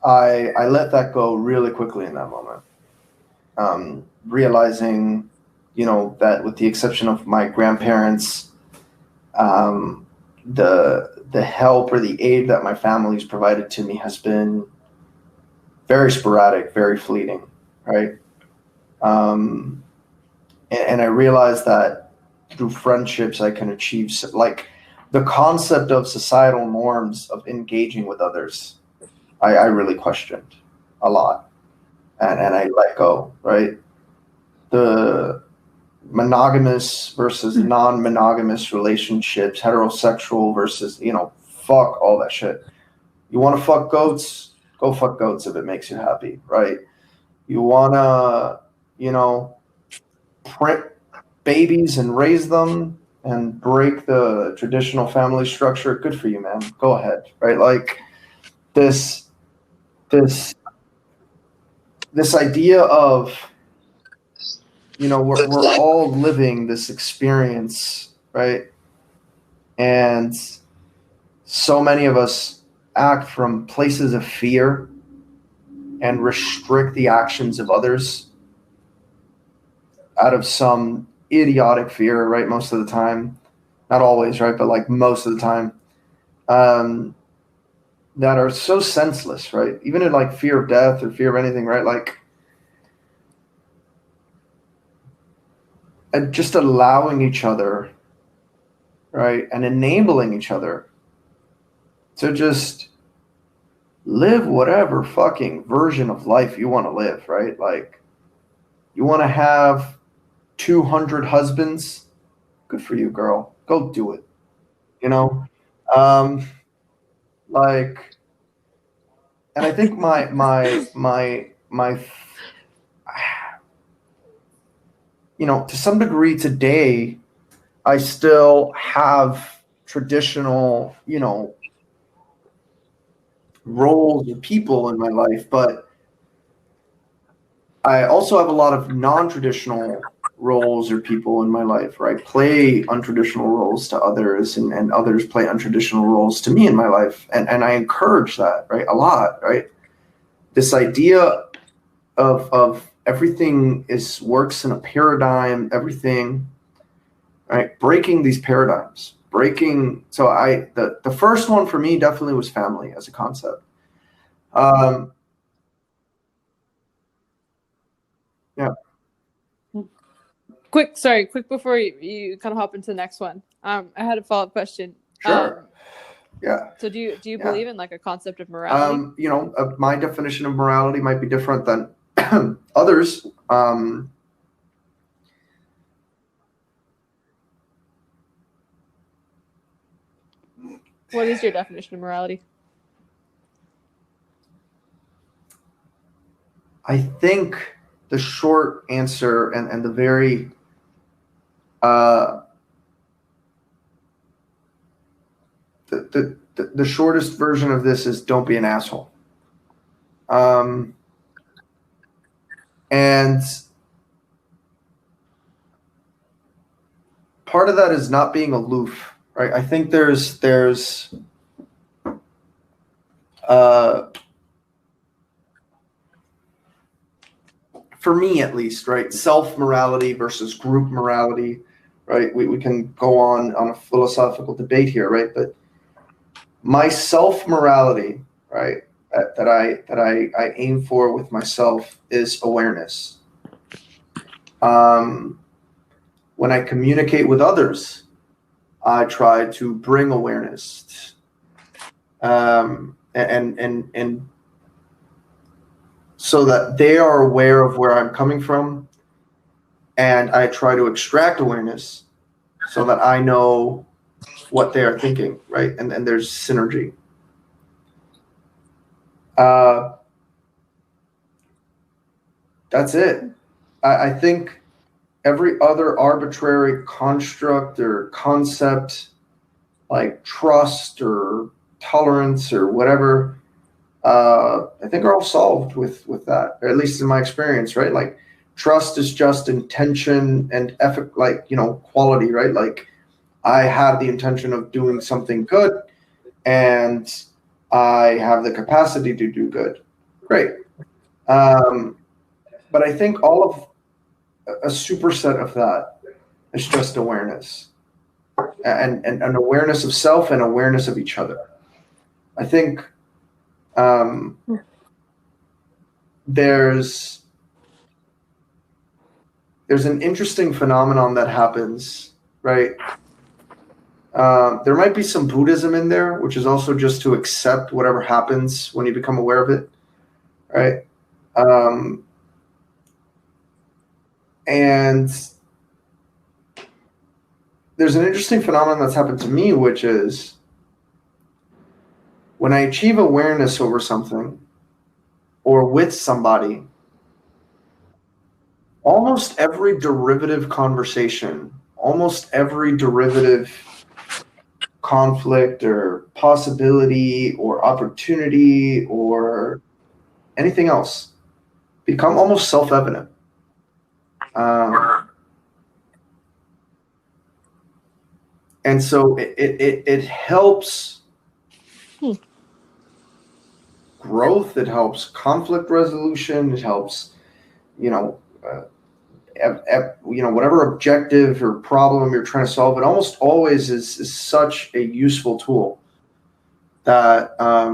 [SPEAKER 1] let that go really quickly in that moment, realizing, that with the exception of my grandparents, the help or the aid that my family's provided to me has been very sporadic, very fleeting, right? And I realized that through friendships I can achieve, like, the concept of societal norms of engaging with others. I really questioned a lot, and I let go, right? The monogamous versus non-monogamous relationships, heterosexual versus, fuck all that shit. You want to fuck goats? Go fuck goats if it makes you happy, right? You want to, print babies and raise them and break the traditional family structure? Good for you, man. Go ahead, right? Like this idea of, we're all living this experience, right? And so many of us act from places of fear and restrict the actions of others out of some idiotic fear, right? Most of the time, not always, right? But like most of the time, that are so senseless, right? Even in like fear of death or fear of anything, right? Like, and just allowing each other, right? And enabling each other to just live whatever fucking version of life you want to live, right? Like, you want to have 200 husbands? Good for you, girl. Go do it. You know? Like, and I think my to some degree today, I still have traditional, roles or people in my life, but I also have a lot of non-traditional roles or people in my life, where I play untraditional roles to others, and others play untraditional roles to me in my life. And I encourage that, right? A lot, right? This idea of everything works in a paradigm, everything, right? Breaking these paradigms, so the first one for me definitely was family as a concept. Yeah.
[SPEAKER 4] Quick before you kind of hop into the next one. I had a follow-up question.
[SPEAKER 1] Sure. Yeah.
[SPEAKER 4] So do you believe in like a concept of morality?
[SPEAKER 1] My definition of morality might be different than others.
[SPEAKER 4] What is your definition of morality?
[SPEAKER 1] I think the short answer and the very the shortest version of this is, don't be an asshole. And part of that is not being aloof, right? I think there's for me at least, right? Self morality versus group morality right? We can go on a philosophical debate here, right? But my self-morality, right, that I aim for with myself is awareness. When I communicate with others, I try to bring awareness, and so that they are aware of where I'm coming from, and I try to extract awareness so that I know what they are thinking, right? And there's synergy. That's it. I think every other arbitrary construct or concept, like trust or tolerance or whatever, I think are all solved with that, or at least in my experience, right? Like trust is just intention and effort, like, quality, right? Like I have the intention of doing something good and I have the capacity to do good. Great. But I think all of a superset of that is just awareness and an awareness of self and awareness of each other. I think there's an interesting phenomenon that happens, right? There might be some Buddhism in there, which is also just to accept whatever happens when you become aware of it, right? And there's an interesting phenomenon that's happened to me, which is when I achieve awareness over something or with somebody, almost every derivative conversation, almost every derivative conflict or possibility or opportunity or anything else become almost self-evident. And so it helps growth, it helps conflict resolution, it helps, whatever objective or problem you're trying to solve. It almost always is such a useful tool that I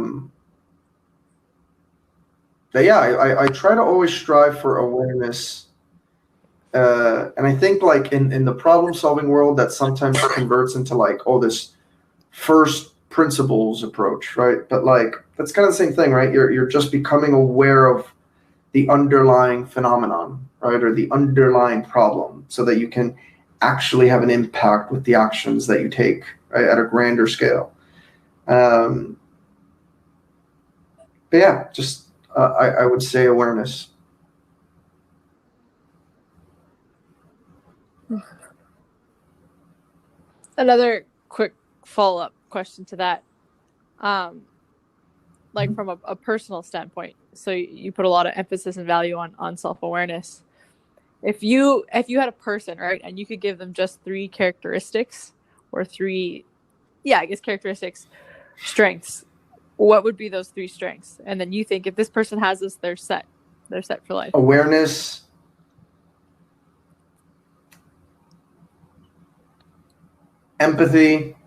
[SPEAKER 1] try to always strive for awareness. And I think like in the problem solving world that sometimes converts into like, this first principles approach, right? But like, that's kind of the same thing, right? You're just becoming aware of the underlying phenomenon, right? Or the underlying problem so that you can actually have an impact with the actions that you take, right? At a grander scale. But yeah, just, I would say awareness.
[SPEAKER 4] Another quick follow-up question to that, like from a personal standpoint. So you put a lot of emphasis and value on self-awareness. If you had a person, right, and you could give them just 3 characteristics or 3, characteristics, strengths, what would be those 3 strengths? And then you think if this person has this, they're set for life.
[SPEAKER 1] Awareness, empathy,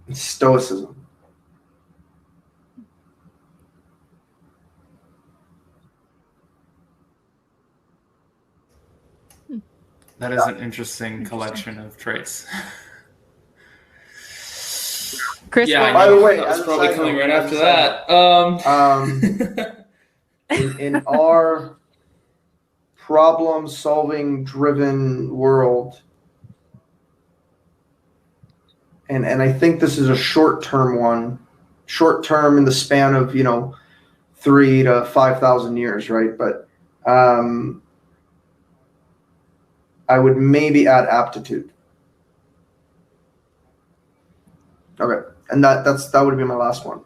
[SPEAKER 1] and stoicism.
[SPEAKER 3] That is an interesting collection of traits.
[SPEAKER 4] Chris,
[SPEAKER 3] Yeah,
[SPEAKER 1] by the way,
[SPEAKER 3] that's
[SPEAKER 1] as a
[SPEAKER 3] probably
[SPEAKER 1] side
[SPEAKER 3] coming
[SPEAKER 1] note,
[SPEAKER 3] right
[SPEAKER 1] as a
[SPEAKER 3] after
[SPEAKER 1] side
[SPEAKER 3] that.
[SPEAKER 1] in our problem-solving driven world, and I think this is a short-term in the span of 3,000 to 5,000 years, right? But I would maybe add aptitude. Okay, and that would be my last one.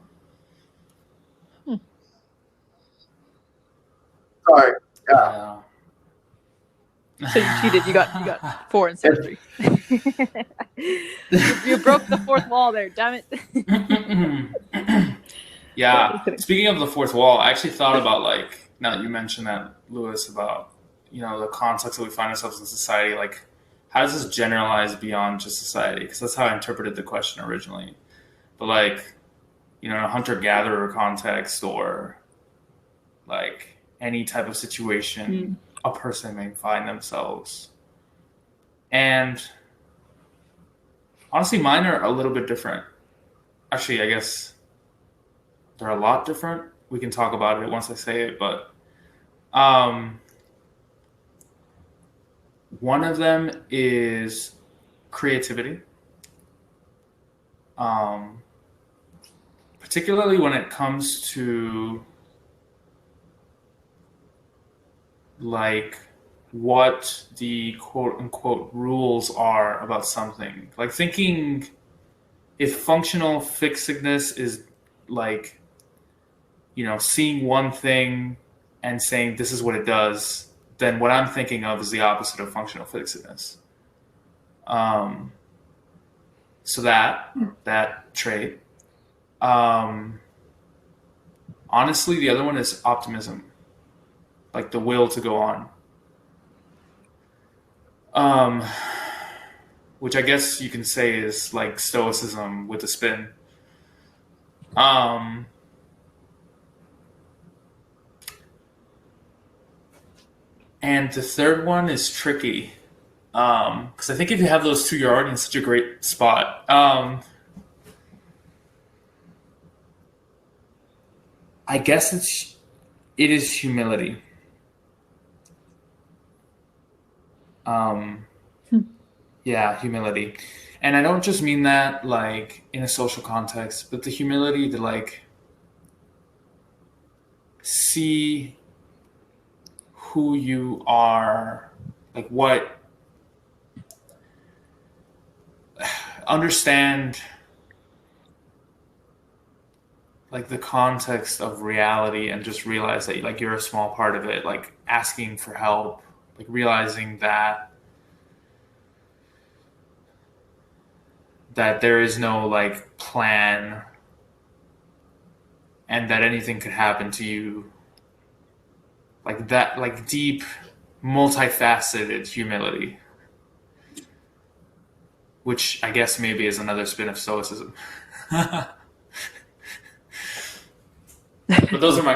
[SPEAKER 1] Sorry.
[SPEAKER 3] Yeah.
[SPEAKER 4] So you cheated. You got 4 instead of 3. you broke the 4th wall there. Damn it.
[SPEAKER 3] Yeah. Speaking of the 4th wall, I actually thought about, like, now that you mentioned that, Lewis, about the context that we find ourselves in society, like how does this generalize beyond just society? Because that's how I interpreted the question originally. But like, in a hunter-gatherer context or like any type of situation a person may find themselves. And honestly, mine are a little bit different. Actually, I guess they're a lot different. We can talk about it once I say it, but one of them is creativity. Particularly when it comes to like what the quote unquote rules are about something. Like thinking if functional fixedness is like, seeing one thing and saying this is what it does, then what I'm thinking of is the opposite of functional fixedness. So that trait. Honestly, the other one is optimism, like the will to go on. Which I guess you can say is like stoicism with a spin. And the third one is tricky. Because I think if you have those two, you're already in such a great spot. I guess it is humility. Yeah, humility. And I don't just mean that like in a social context, but the humility to like see who you are, like understand like the context of reality and just realize that like you're a small part of it, like asking for help, like realizing that there is no like plan and that anything could happen to you, like that, like deep multifaceted humility, which I guess maybe is another spin of stoicism. But those are my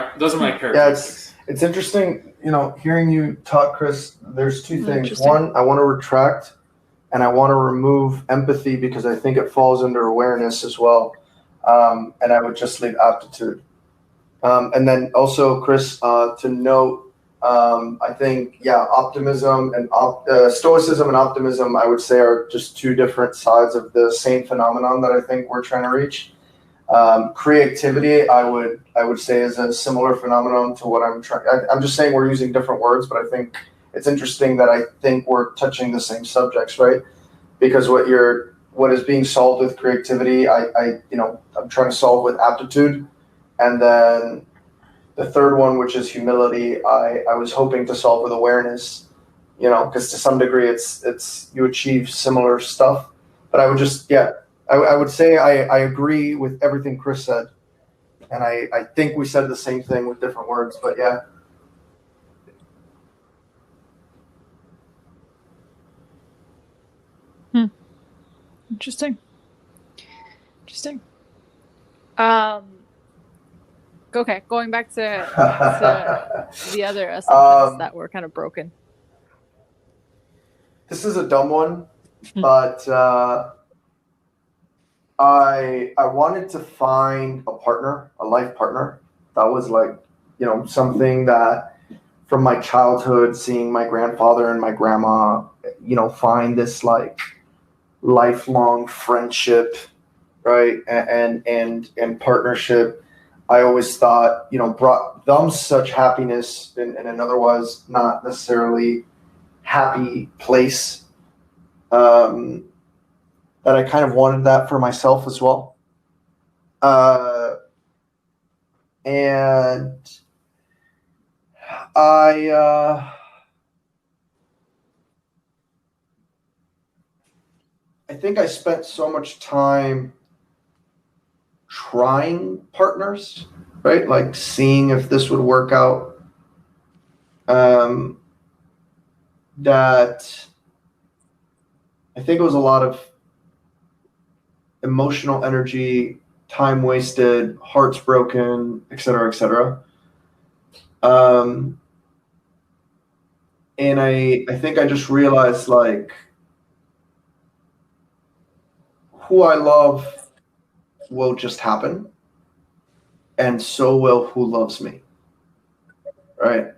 [SPEAKER 3] characteristics.
[SPEAKER 1] Yeah, it's interesting, hearing you talk, Chris. There's two things. One, I want to retract, and I want to remove empathy because I think it falls under awareness as well. And I would just leave aptitude. And then also, Chris, to note, I think, optimism and stoicism and optimism, I would say, are just two different sides of the same phenomenon that I think we're trying to reach. Creativity, I would say, is a similar phenomenon to what I'm trying. I'm just saying we're using different words, but I think it's interesting that I think we're touching the same subjects, right? Because what is being solved with creativity, I'm trying to solve with aptitude, and then the third one, which is humility, I was hoping to solve with awareness, because to some degree it's you achieve similar stuff, but I would just I would say I agree with everything Chris said, and I think we said the same thing with different words, but yeah.
[SPEAKER 4] Interesting. Okay, going back to the other assumptions that were kind of broken.
[SPEAKER 1] This is a dumb one, but I wanted to find a partner, a life partner. That was like, something that from my childhood, seeing my grandfather and my grandma, find this like lifelong friendship, right? And partnership, I always thought, brought them such happiness in an otherwise not necessarily happy place. That I kind of wanted that for myself as well. And I think I spent so much time trying partners, right? Like seeing if this would work out. that I think it was a lot of emotional energy, time wasted, hearts broken, et cetera, et cetera. And I think I just realized, like, who I love will just happen, and so will who loves me, right?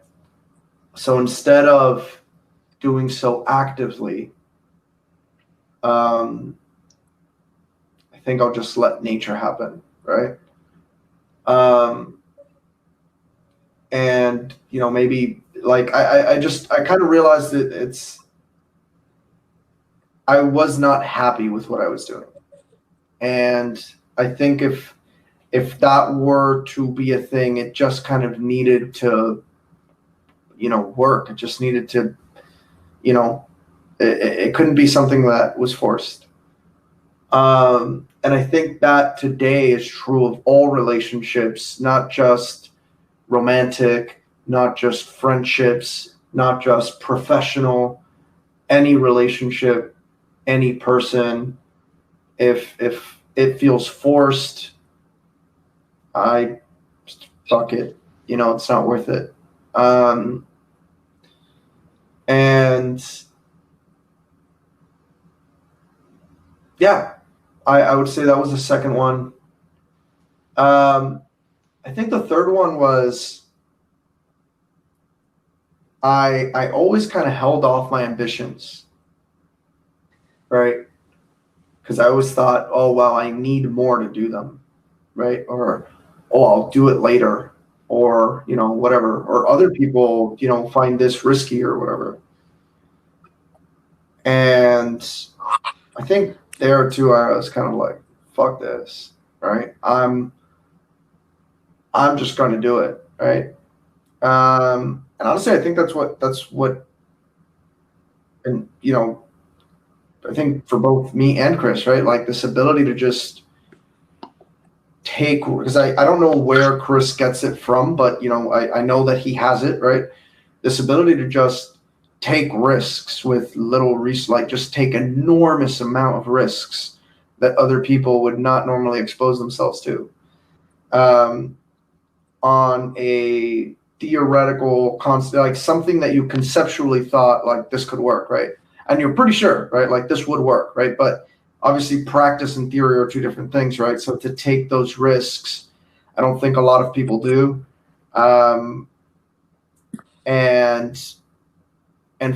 [SPEAKER 1] So instead of doing so actively, I think I'll just let nature happen, right? And maybe, like, I kind of realized that I was not happy with what I was doing, and I think if that were to be a thing, it just kind of needed to work. It just needed to, it couldn't be something that was forced. And I think that today is true of all relationships, not just romantic, not just friendships, not just professional, any relationship, any person. If it feels forced, fuck it. It's not worth it. And yeah, I would say that was the second one. I think the third one was I always kind of held off my ambitions, right? Because I always thought, oh, well, I need more to do them, right? Or, oh, I'll do it later, or, whatever. Or other people, find this risky or whatever. And I think there too, I was kind of like, fuck this, right? I'm just going to do it, right? And honestly, I think that's what, and I think for both me and Chris, right? Like this ability to just take, because I don't know where Chris gets it from, but I know that he has it, right? This ability to just take risks with little like just take enormous amount of risks that other people would not normally expose themselves to, on a theoretical concept, like something that you conceptually thought like this could work, right? And you're pretty sure, right? Like this would work, right? But obviously practice and theory are two different things, right? So to take those risks, I don't think a lot of people do. And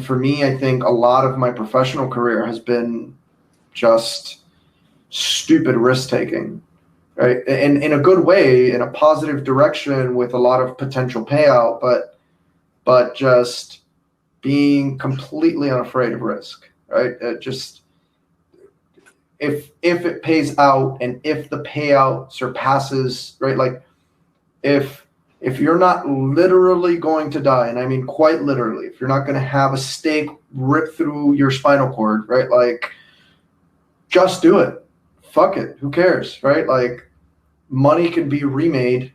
[SPEAKER 1] for me, I think a lot of my professional career has been just stupid risk taking, right? In a good way, in a positive direction with a lot of potential payout, but just being completely unafraid of risk, right? Just if it pays out and if the payout surpasses, right? Like if you're not literally going to die, and I mean quite literally, if you're not going to have a stake rip through your spinal cord, right? Like just do it. Fuck it. Who cares, right? Like money can be remade.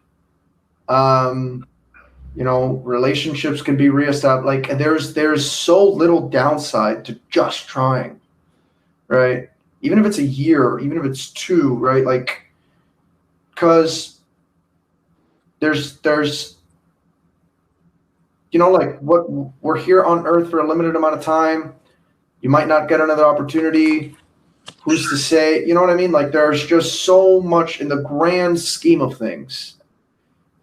[SPEAKER 1] Relationships can be reestablished. Like there's so little downside to just trying, right? Even if it's a year, even if it's two, right? Like, because there's like what we're here on Earth for a limited amount of time. You might not get another opportunity. Who's to say? You know what I mean? Like there's just so much in the grand scheme of things.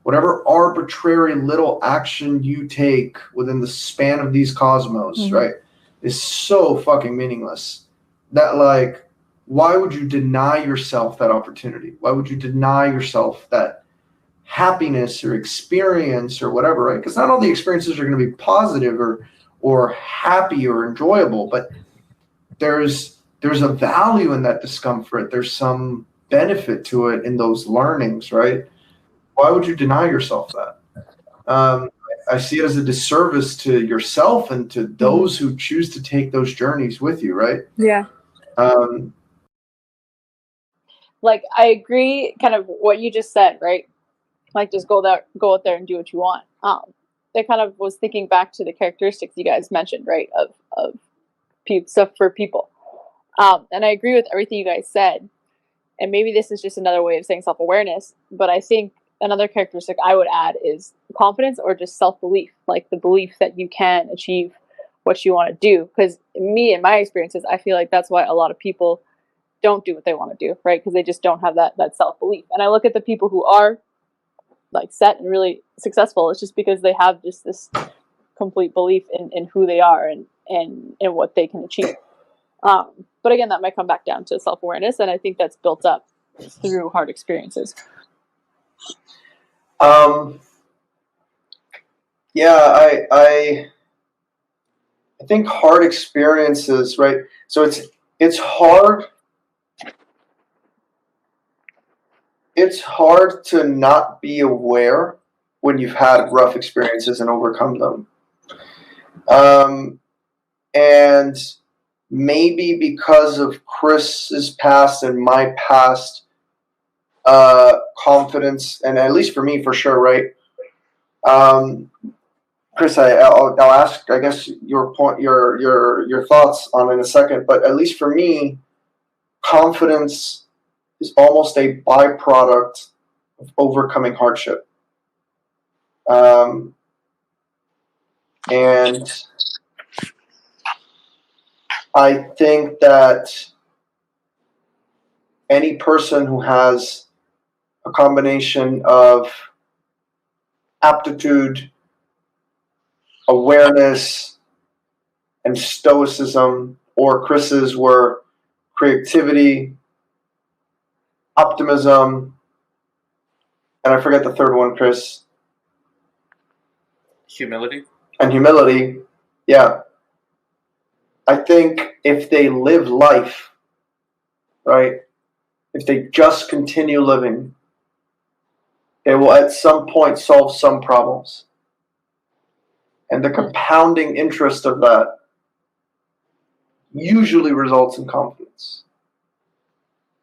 [SPEAKER 1] Whatever arbitrary little action you take within the span of these cosmos, right, is so fucking meaningless that, like, why would you deny yourself that opportunity? Why would you deny yourself that happiness or experience or whatever, right? Because not all the experiences are going to be positive or happy or enjoyable, but there's a value in that discomfort. There's some benefit to it in those learnings, right? Why would you deny yourself that? I see it as a disservice to yourself and to those who choose to take those journeys with you, right?
[SPEAKER 4] Yeah. Like I agree kind of what you just said, right? Like just go out there and do what you want. that kind of was thinking back to the characteristics you guys mentioned, right? Of stuff for people. And I agree with everything you guys said. And maybe this is just another way of saying self-awareness, but I think another characteristic I would add is confidence or just self-belief, like the belief that you can achieve what you want to do. Because me and my experiences, I feel like that's why a lot of people don't do what they want to do, right? Because they just don't have that self-belief. And I look at the people who are like set and really successful, it's just because they have just this complete belief in who they are and in what they can achieve. But again, that might come back down to self-awareness, and I think that's built up through hard experiences.
[SPEAKER 1] Yeah, I think hard experiences, right? So it's hard. It's hard to not be aware when you've had rough experiences and overcome them. And maybe because of Chris's past and my past, confidence, and at least for me, for sure, right? Chris, I'll ask, I guess, your point, your thoughts on it in a second. But at least for me, confidence is almost a byproduct of overcoming hardship. And I think that any person who has a combination of aptitude, awareness, and stoicism, or Chris's were creativity, optimism, and I forget the third one, Chris.
[SPEAKER 3] Humility.
[SPEAKER 1] And humility, yeah. I think if they live life, right, if they just continue living, they will at some point solve some problems. And the compounding interest of that usually results in confidence.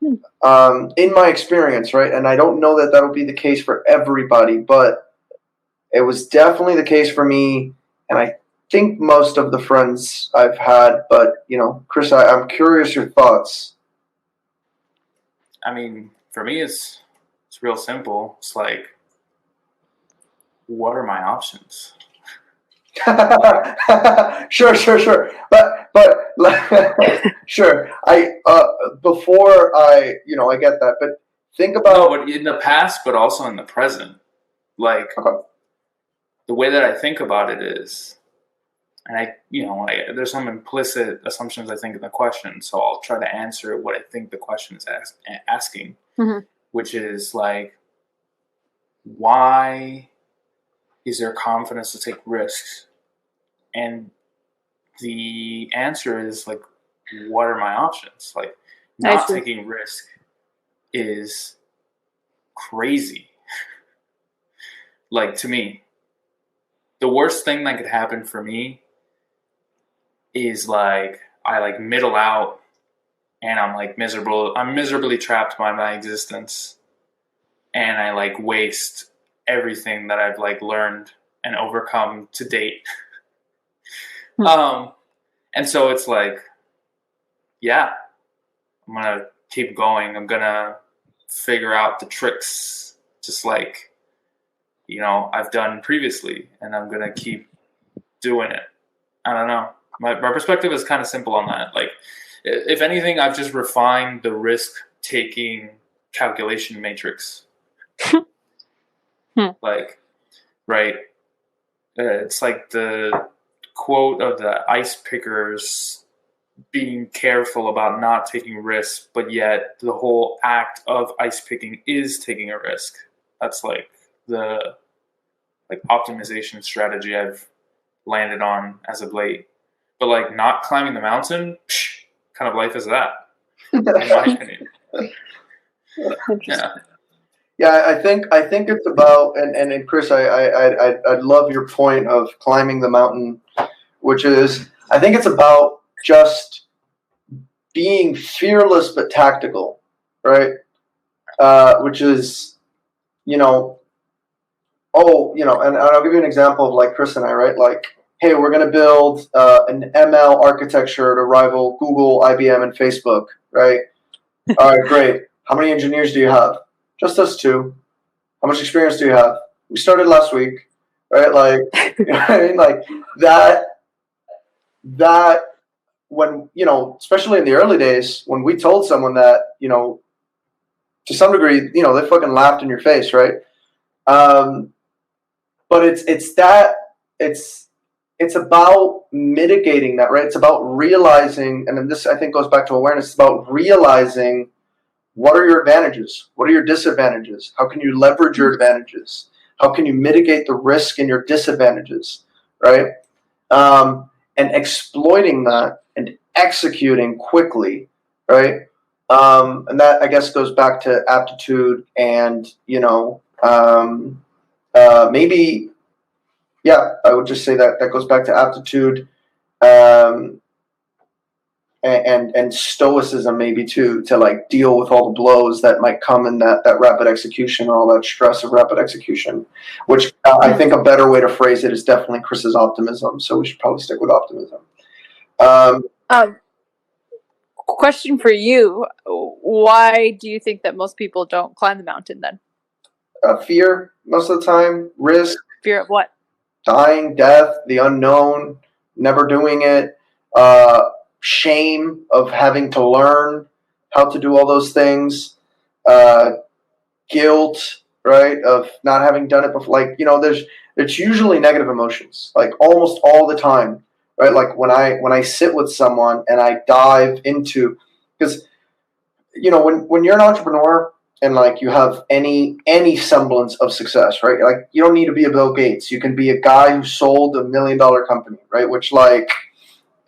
[SPEAKER 1] In my experience, right, and I don't know that that'll be the case for everybody, but it was definitely the case for me, and I think most of the friends I've had. But, Chris, I'm curious your thoughts.
[SPEAKER 3] I mean, for me, it's real simple. It's like, what are my options?
[SPEAKER 1] Sure. But sure. Before I get that, but think about.
[SPEAKER 3] No, but in the past, but also in the present. Like, the way that I think about it is, and there's some implicit assumptions I think in the question, so I'll try to answer what I think the question is asking, which is like, why is there confidence to take risks? And the answer is like, what are my options? Like, not taking risk is crazy. Like, to me, the worst thing that could happen for me is like, I like middle out and I'm like miserable. I'm miserably trapped by my existence. And I like waste everything that I've like learned and overcome to date. And so it's like, yeah, I'm going to keep going. I'm going to figure out the tricks just like, I've done previously, and I'm going to keep doing it. I don't know. My perspective is kind of simple on that. Like, if anything, I've just refined the risk-taking calculation matrix. Like, right? It's like the quote of the ice pickers being careful about not taking risks, but yet the whole act of ice picking is taking a risk. That's like the optimization strategy I've landed on as of late. But like not climbing the mountain, kind of life is that, in my opinion.
[SPEAKER 1] Yeah, I think it's about, and Chris, I love your point of climbing the mountain, which is, I think it's about just being fearless but tactical, right? Which is, oh, and I'll give you an example of like Chris and I, right? Like, hey, we're going to build an ML architecture to rival Google, IBM, and Facebook, right? All right, great. How many engineers do you have? Just us two. How much experience do you have? We started last week, right? Like, you know what I mean? Like that when, especially in the early days, when we told someone that, to some degree, they fucking laughed in your face, right? But it's about mitigating that, right? It's about realizing, and then this I think goes back to awareness. It's about realizing what are your advantages, what are your disadvantages, how can you leverage your advantages, how can you mitigate the risk in your disadvantages, right? And exploiting that and executing quickly, right? And that I guess goes back to aptitude and maybe, yeah, I would just say that goes back to aptitude, and stoicism maybe too, to like deal with all the blows that might come in that rapid execution, all that stress of rapid execution, which I think a better way to phrase it is definitely Chris's optimism. So we should probably stick with optimism.
[SPEAKER 4] Question for you: why do you think that most people don't climb the mountain then?
[SPEAKER 1] Fear most of the time, risk,
[SPEAKER 4] Fear of what?
[SPEAKER 1] dying, death, the unknown, never doing it, shame of having to learn how to do all those things, guilt, right, of not having done it before. Like, it's usually negative emotions, like almost all the time, right? Like when I sit with someone and I dive into, because when you're an entrepreneur and like you have any semblance of success, right? Like you don't need to be a Bill Gates. You can be a guy who sold $1 million company, right? Which, like,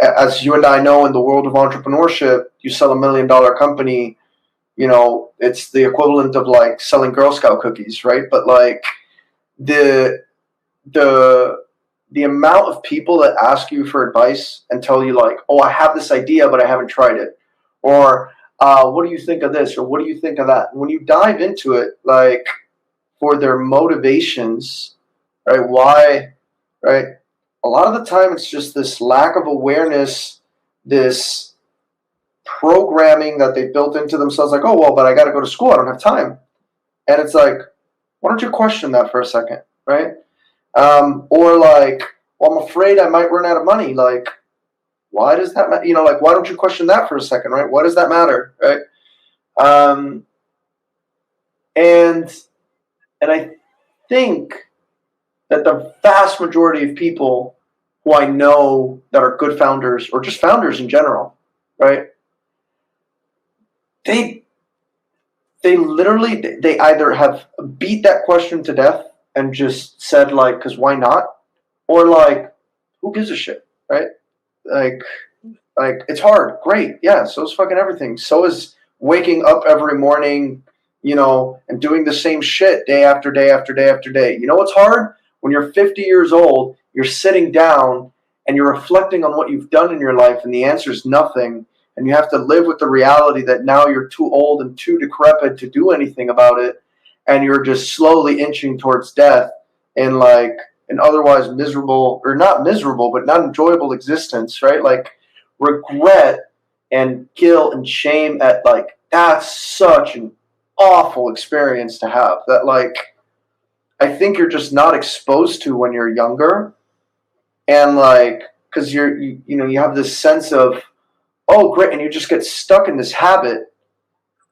[SPEAKER 1] as you and I know, in the world of entrepreneurship, you sell $1 million company, it's the equivalent of like selling Girl Scout cookies, right? But like the amount of people that ask you for advice and tell you like, oh, I have this idea, but I haven't tried it, or what do you think of this, or what do you think of that? And when you dive into it, like, for their motivations, right? Why, right? A lot of the time, it's just this lack of awareness, this programming that they built into themselves, like, oh, well, but I got to go to school, I don't have time. And it's like, why don't you question that for a second, right? Or like, well, I'm afraid I might run out of money. Like, why does that matter? Like, why don't you question that for a second, right? Why does that matter, right? And I think that the vast majority of people who I know that are good founders, or just founders in general, right? They literally, they either have beat that question to death and just said like, because why not? Or like, who gives a shit, right? Like it's hard. Great. Yeah. So is fucking everything. So is waking up every morning, and doing the same shit day after day after day after day. You know what's hard? When you're 50 years old, you're sitting down and you're reflecting on what you've done in your life, and the answer is nothing. And you have to live with the reality that now you're too old and too decrepit to do anything about it. And you're just slowly inching towards death in like an otherwise miserable, or not miserable, but not enjoyable existence, right? Like regret and guilt and shame at like, that's such an awful experience to have that, like, I think you're just not exposed to when you're younger. And like, because you have this sense of, oh great, and you just get stuck in this habit,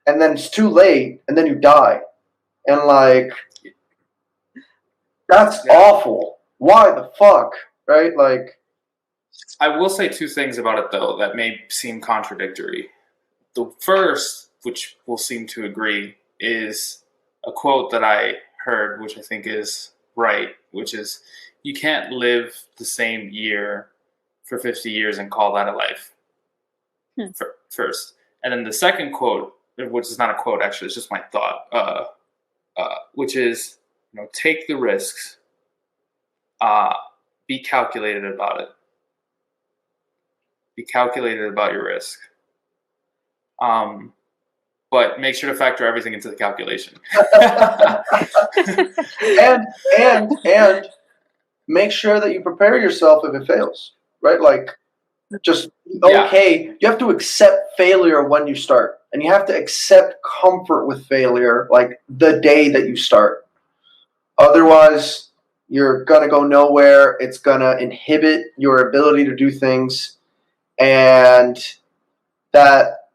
[SPEAKER 1] and then it's too late, and then you die, and like, that's awful. Why the fuck, right? Like,
[SPEAKER 3] I will say two things about it though that may seem contradictory. The first, which we'll seem to agree, is a quote that I heard, which I think is right, which is, you can't live the same year for 50 years and call that a life. First. And then the second quote, which is not a quote actually, it's just my thought, which is, take the risks, be calculated about it. Be calculated about your risk. but make sure to factor everything into the calculation.
[SPEAKER 1] and make sure that you prepare yourself if it fails, right? Like, just okay. You have to accept failure when you start, and you have to accept comfort with failure, like the day that you start. Otherwise, you're gonna go nowhere. It's gonna inhibit your ability to do things, and that,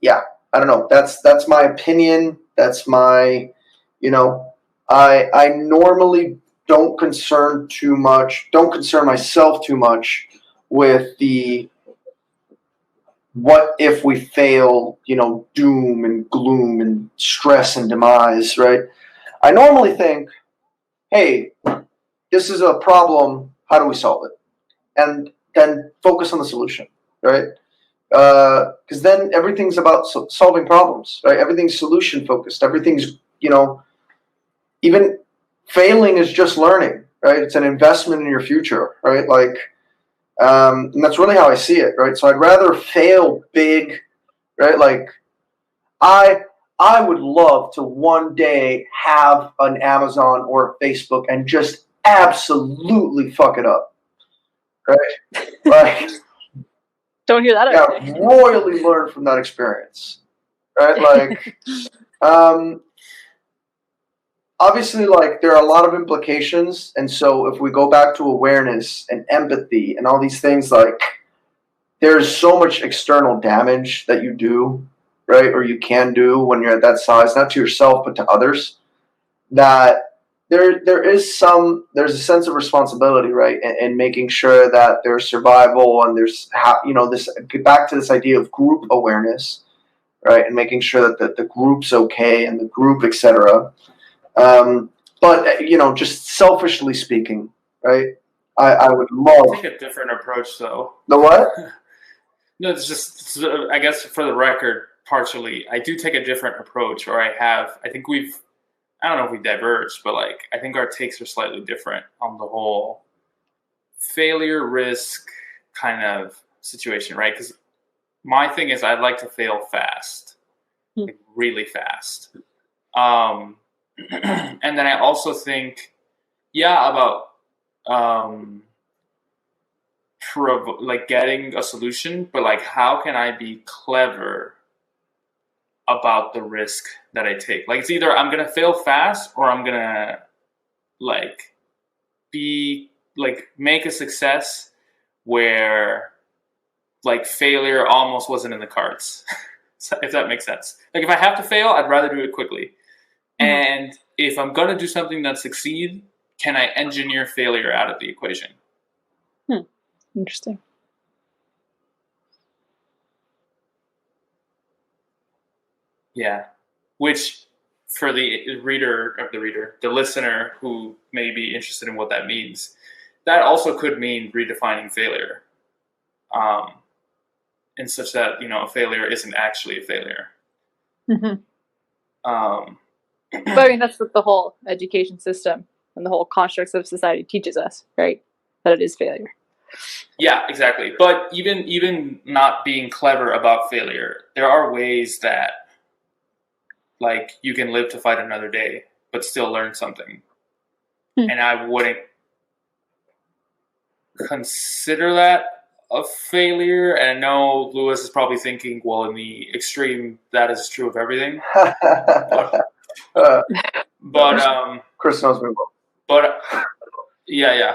[SPEAKER 1] yeah, I don't know. That's my opinion. That's my, I normally don't concern myself too much with the what if we fail, doom and gloom and stress and demise, right? I normally think, hey, this is a problem. How do we solve it? And then focus on the solution, right? Because then everything's about solving problems, right? Everything's solution focused. Everything's, even failing is just learning, right? It's an investment in your future, right? Like, and that's really how I see it, right? So I'd rather fail big, right? Like, I would love to one day have an Amazon or a Facebook and just absolutely fuck it up, right? Like,
[SPEAKER 4] don't hear that.
[SPEAKER 1] Yeah, royally learn from that experience, right? Like, obviously, like, there are a lot of implications, and so if we go back to awareness and empathy and all these things, like, there's so much external damage that you do, right, or you can do when you're at that size, not to yourself but to others, that there's a sense of responsibility, right, in making sure that there's survival and there's this, back to this idea of group awareness, right, and making sure that the group's okay and the group, etc. But just selfishly speaking, right, I would love.
[SPEAKER 3] I take a different approach, though.
[SPEAKER 1] The what?
[SPEAKER 3] No, it's just, I guess, for the record, partially, I do take a different approach, or I think I don't know if we diverged, but like, I think our takes are slightly different on the whole failure risk kind of situation, right? Because my thing is, I'd like to fail fast, like really fast. And then I also think, about like getting a solution, but like, how can I be clever about the risk that I take? Like, it's either I'm gonna fail fast or I'm gonna like make a success where like failure almost wasn't in the cards. If that makes sense. Like, if I have to fail, I'd rather do it quickly. And if I'm gonna do something that succeed, can I engineer failure out of the equation?
[SPEAKER 4] Interesting.
[SPEAKER 3] Yeah, which for the listener who may be interested in what that means, that also could mean redefining failure, in such that a failure isn't actually a failure.
[SPEAKER 4] But I mean, that's what the whole education system and the whole constructs of society teaches us, right? That it is failure.
[SPEAKER 3] Yeah, exactly. But even not being clever about failure, there are ways that, like, you can live to fight another day, but still learn something. And I wouldn't consider that a failure. And I know Lewis is probably thinking, well, in the extreme, that is true of everything. But
[SPEAKER 1] Chris knows me well.
[SPEAKER 3] But yeah.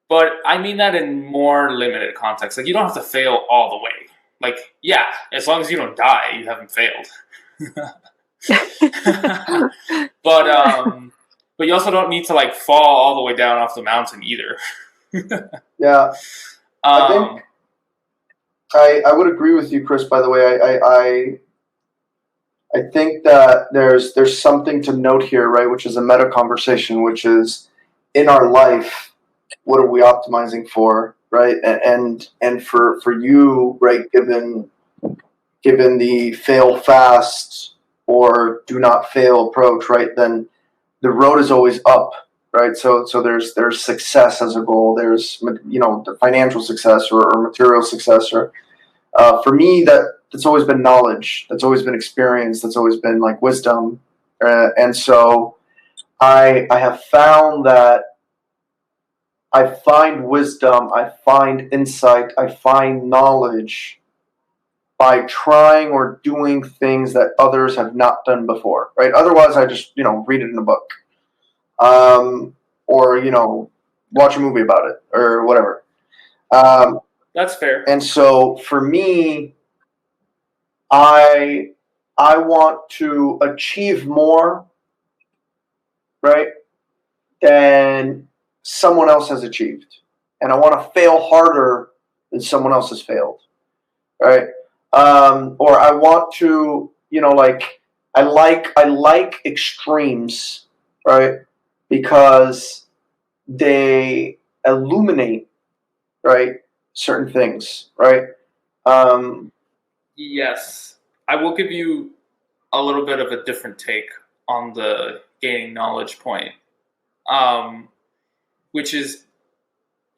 [SPEAKER 3] But I mean that in more limited context. Like, you don't have to fail all the way. Like, yeah, as long as you don't die, you haven't failed. But you also don't need to like fall all the way down off the mountain either.
[SPEAKER 1] Yeah, I think I would agree with you, Chris. By the way, I think that there's something to note here, right? Which is a meta conversation, which is, in our life, what are we optimizing for, right? And for you, right? Given the fail fast or do not fail approach, right? Then the road is always up, right? So there's success as a goal. There's the financial success or material success. Or for me, that that's always been knowledge, that's always been experience, that's always been like wisdom. And so I have found that I find wisdom, I find insight, I find knowledge by trying or doing things that others have not done before, right? Otherwise, I just, read it in a book, or, watch a movie about it or whatever.
[SPEAKER 3] That's fair.
[SPEAKER 1] And so for me, I want to achieve more, right, than someone else has achieved. And I want to fail harder than someone else has failed, right? Or I want to, I like extremes, right? Because they illuminate, right, certain things, right?
[SPEAKER 3] Yes. I will give you a little bit of a different take on the gaining knowledge point, which is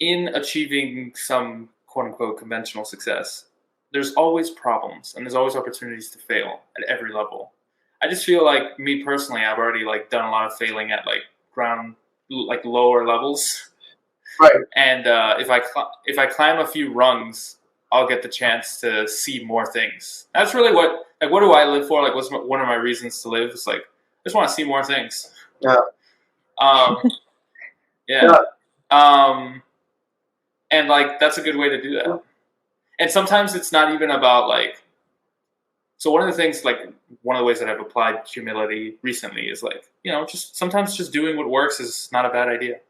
[SPEAKER 3] in achieving some quote-unquote conventional success, there's always problems and there's always opportunities to fail at every level. I just feel like, me personally, I've already done a lot of failing at lower levels.
[SPEAKER 1] Right.
[SPEAKER 3] And if I climb a few rungs, I'll get the chance to see more things. That's really what do I live for? What's one of my reasons to live? It's I just want to see more things.
[SPEAKER 1] Yeah.
[SPEAKER 3] Yeah. And that's a good way to do that. And sometimes it's not even about so one of the things, one of the ways that I've applied humility recently is just sometimes just doing what works is not a bad idea.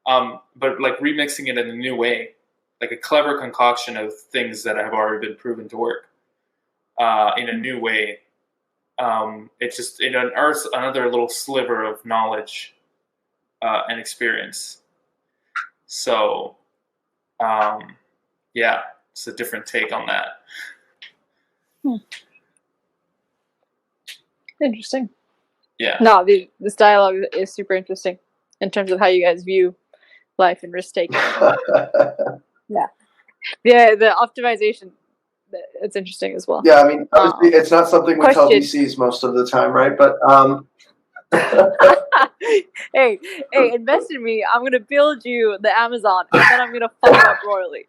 [SPEAKER 3] But remixing it in a new way, a clever concoction of things that have already been proven to work, in a new way. It unearths another little sliver of knowledge, and experience. So, yeah, it's a different take on that.
[SPEAKER 4] Interesting.
[SPEAKER 3] Yeah.
[SPEAKER 4] No, this dialogue is super interesting in terms of how you guys view life and risk taking. Yeah, the optimization. It's interesting as well.
[SPEAKER 1] Yeah, I mean, obviously, it's not something we tell VCs most of the time, right? But
[SPEAKER 4] hey, invest in me. I'm gonna build you the Amazon, and then I'm gonna fuck up royally.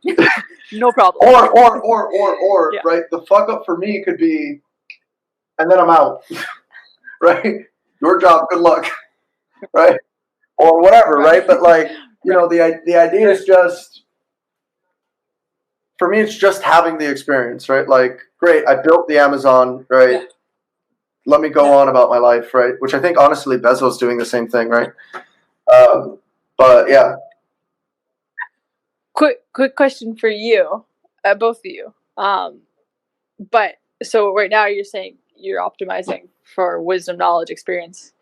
[SPEAKER 4] No problem.
[SPEAKER 1] Or
[SPEAKER 4] Yeah.
[SPEAKER 1] Right? The fuck up for me could be, and then I'm out. Right? Your job. Good luck. Right? Or whatever. Right? But the idea is just, for me, it's just having the experience. Right? Great. I built the Amazon. Right? Yeah. Let me go on about my life, right? Which I think, honestly, Bezos doing the same thing, right? But yeah.
[SPEAKER 4] Quick question for you, both of you. But so right now you're saying you're optimizing for wisdom, knowledge, experience.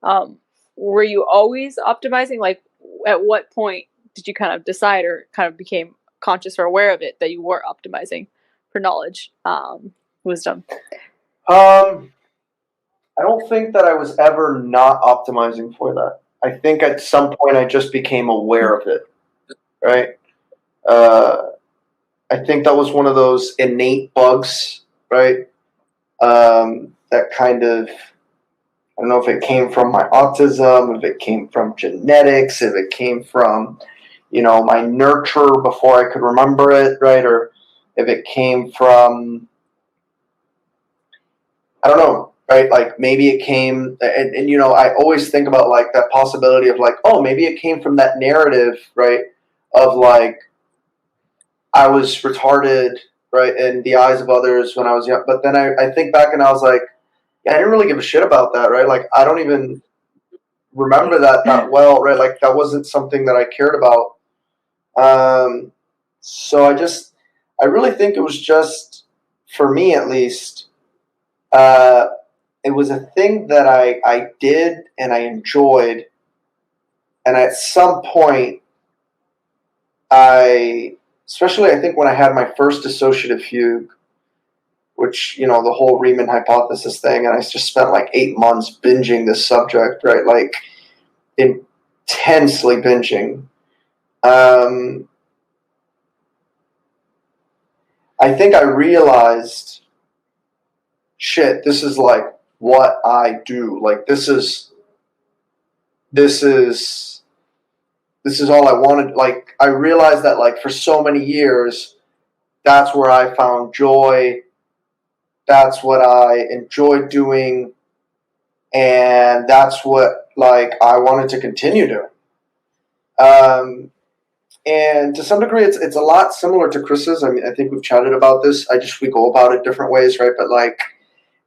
[SPEAKER 4] Were you always optimizing? At what point did you kind of decide or kind of became conscious or aware of it that you were optimizing for knowledge, wisdom?
[SPEAKER 1] I don't think that I was ever not optimizing for that. I think at some point I just became aware of it, right? I think that was one of those innate bugs, right? That kind of, I don't know if it came from my autism, if it came from genetics, if it came from, my nurture before I could remember it, right? Or if it came from, I don't know. Right, maybe it came, and I always think about that possibility of maybe it came from that narrative, right, of I was retarded, right, in the eyes of others when I was young. But then I think back and I was yeah, I didn't really give a shit about that, right? I don't even remember that well, right? That wasn't something that I cared about. So I really think it was just, for me at least, it was a thing that I did and I enjoyed, and at some point, especially I think when I had my first dissociative fugue, which, the whole Riemann Hypothesis thing, and I just spent 8 months binging this subject, right, intensely binging. I think I realized shit, this is like what I do. Like this is all I wanted. Like I realized that like for so many years, that's where I found joy. That's what I enjoyed doing, and that's what like I wanted to continue doing. And to some degree, it's a lot similar to Chris's. I mean, I think we've chatted about this. We go about it different ways, right? But like,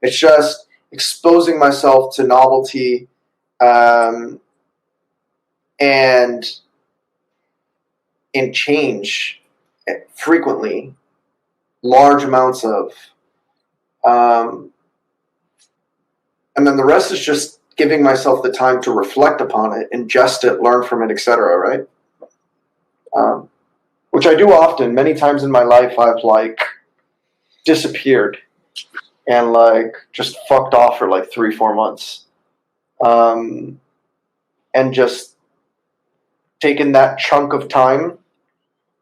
[SPEAKER 1] it's just exposing myself to novelty, and change frequently, large amounts of, and then the rest is just giving myself the time to reflect upon it, ingest it, learn from it, etc. Right? Which I do often. Many times in my life, I've like disappeared and like just fucked off for like 3-4 months, and just taken that chunk of time,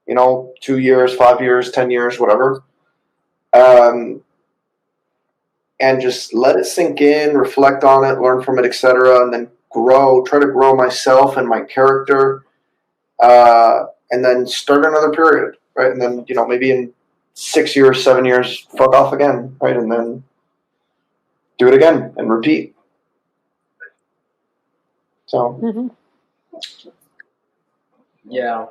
[SPEAKER 1] 2 years, 5 years, 10 years, whatever, and just let it sink in, reflect on it, learn from it, etc., and then try to grow myself and my character, and then start another period, right? And then, maybe in 6 years, 7 years, fuck off again, right? And then do it again and repeat. So.
[SPEAKER 4] Mm-hmm.
[SPEAKER 3] Yeah.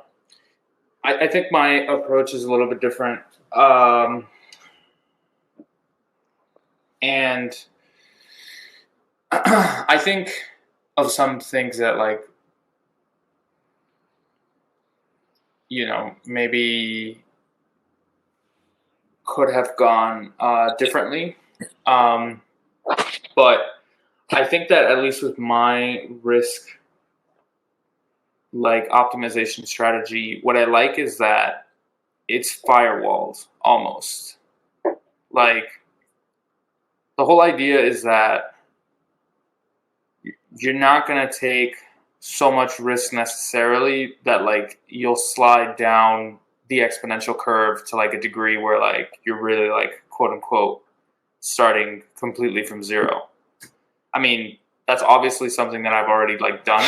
[SPEAKER 3] I think my approach is a little bit different. And I think of some things that like, maybe could have gone differently. But I think that at least with my risk like optimization strategy, what I like is that it's firewalled almost. Like the whole idea is that you're not going to take so much risk necessarily that like you'll slide down the exponential curve to like a degree where like you're really like quote unquote starting completely from zero. I mean, that's obviously something that I've already like done.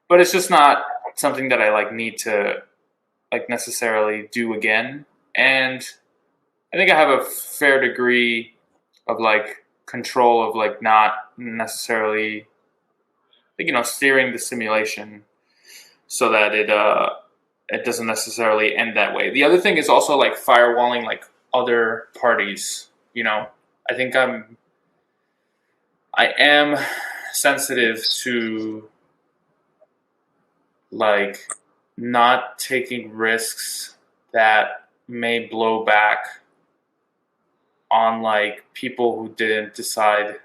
[SPEAKER 3] But it's just not something that I like need to like necessarily do again. And I think I have a fair degree of like control of like not necessarily, steering the simulation so that it doesn't necessarily end that way. The other thing is also like firewalling like other parties. I think I am sensitive to like not taking risks that may blow back on like people who didn't decide,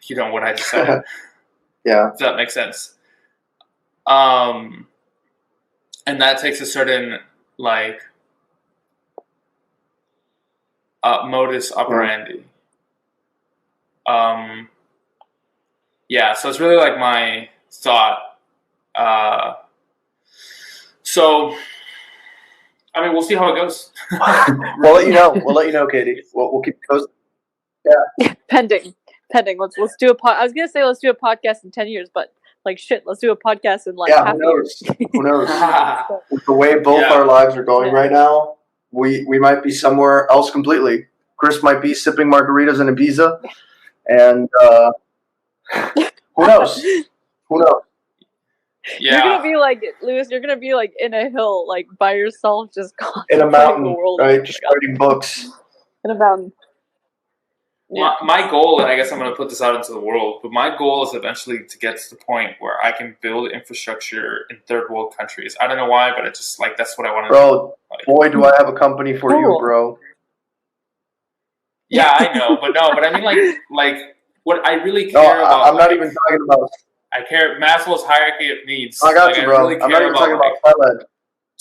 [SPEAKER 3] what I decided.
[SPEAKER 1] Yeah.
[SPEAKER 3] Does that make sense? And that takes a certain like modus operandi. Yeah, so it's really like my thought. So, I mean, we'll see how it goes.
[SPEAKER 1] We'll let you know. We'll let you know, Katie. We'll keep you posted.
[SPEAKER 4] Yeah. Pending. Let's do I was gonna say let's do a podcast in 10 years, but like shit, let's do a podcast in like half a year.
[SPEAKER 1] Who knows? With the way both our lives are going right now, we might be somewhere else completely. Chris might be sipping margaritas in Ibiza, and who knows? Who knows?
[SPEAKER 3] Yeah.
[SPEAKER 4] You're gonna be like Lewis. You're gonna be like in a hill, like by yourself, just
[SPEAKER 1] in a mountain,
[SPEAKER 4] the world
[SPEAKER 1] right? Just writing books
[SPEAKER 4] in a mountain.
[SPEAKER 3] Yeah. My goal, and I guess I'm going to put this out into the world, but my goal is eventually to get to the point where I can build infrastructure in third world countries. I don't know why, but it's just like that's what I want to do.
[SPEAKER 1] Bro, boy, do I have a company for you, bro.
[SPEAKER 3] Yeah, I know, but I mean, like what I really care about.
[SPEAKER 1] I'm not even talking about.
[SPEAKER 3] I care Maslow's hierarchy of needs.
[SPEAKER 1] I got you, bro. I'm not even talking about Seled.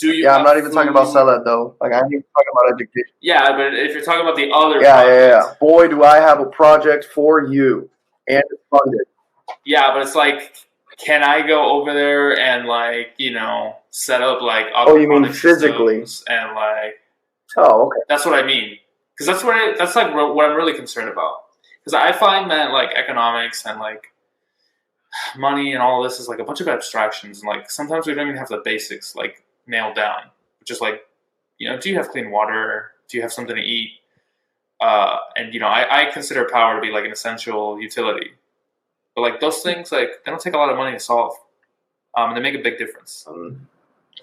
[SPEAKER 1] I'm not even talking about Seled though. Like I'm even talking about education.
[SPEAKER 3] Yeah, but if you're talking about the other,
[SPEAKER 1] yeah. Boy, do I have a project for you, and it's funded.
[SPEAKER 3] Yeah, but it's like, can I go over there and like set up like?
[SPEAKER 1] Oh, you mean physically?
[SPEAKER 3] And like,
[SPEAKER 1] oh, okay.
[SPEAKER 3] That's what I mean. because that's like what I'm really concerned about. Because I find that like economics and like money and all of this is like a bunch of abstractions, and like sometimes we don't even have the basics like nailed down. Which is like, do you have clean water? Do you have something to eat? And I consider power to be like an essential utility. But like those things, like they don't take a lot of money to solve, and they make a big difference.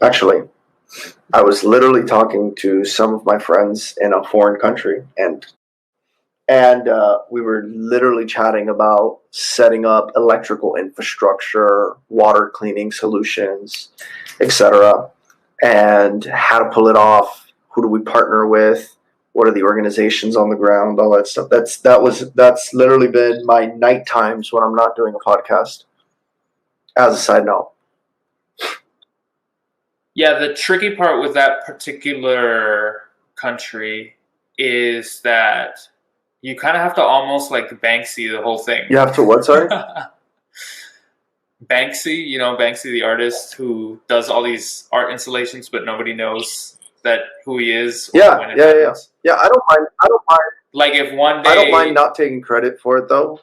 [SPEAKER 1] Actually, I was literally talking to some of my friends in a foreign country, and we were literally chatting about setting up electrical infrastructure, water cleaning solutions, etc., and how to pull it off. Who do we partner with? What are the organizations on the ground? All that stuff. That's literally been my night times when I'm not doing a podcast. As a side note.
[SPEAKER 3] Yeah, the tricky part with that particular country is that you kind of have to almost like Banksy the whole thing.
[SPEAKER 1] You have to what, sorry?
[SPEAKER 3] Banksy, Banksy the artist who does all these art installations, but nobody knows who he is.
[SPEAKER 1] Yeah. I don't mind.
[SPEAKER 3] Like if one day,
[SPEAKER 1] I don't mind not taking credit for it though.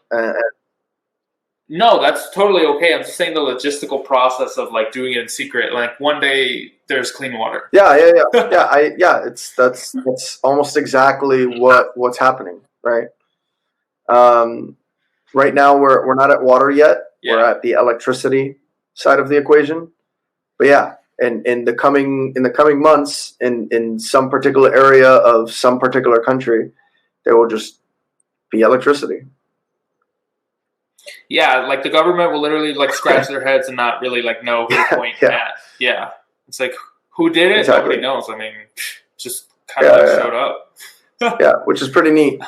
[SPEAKER 3] No, that's totally okay. I'm just saying the logistical process of like doing it in secret. Like one day there's clean water.
[SPEAKER 1] Yeah. That's almost exactly what's happening, right? Right now we're not at water yet. Yeah. We're at the electricity side of the equation. But yeah, in the coming months, in some particular area of some particular country, there will just be electricity.
[SPEAKER 3] Yeah, like the government will literally like scratch their heads and not really like know who to point at. Yeah, it's like who did it? Exactly. Nobody knows. I mean, just kind of showed up.
[SPEAKER 1] Yeah, which is pretty neat.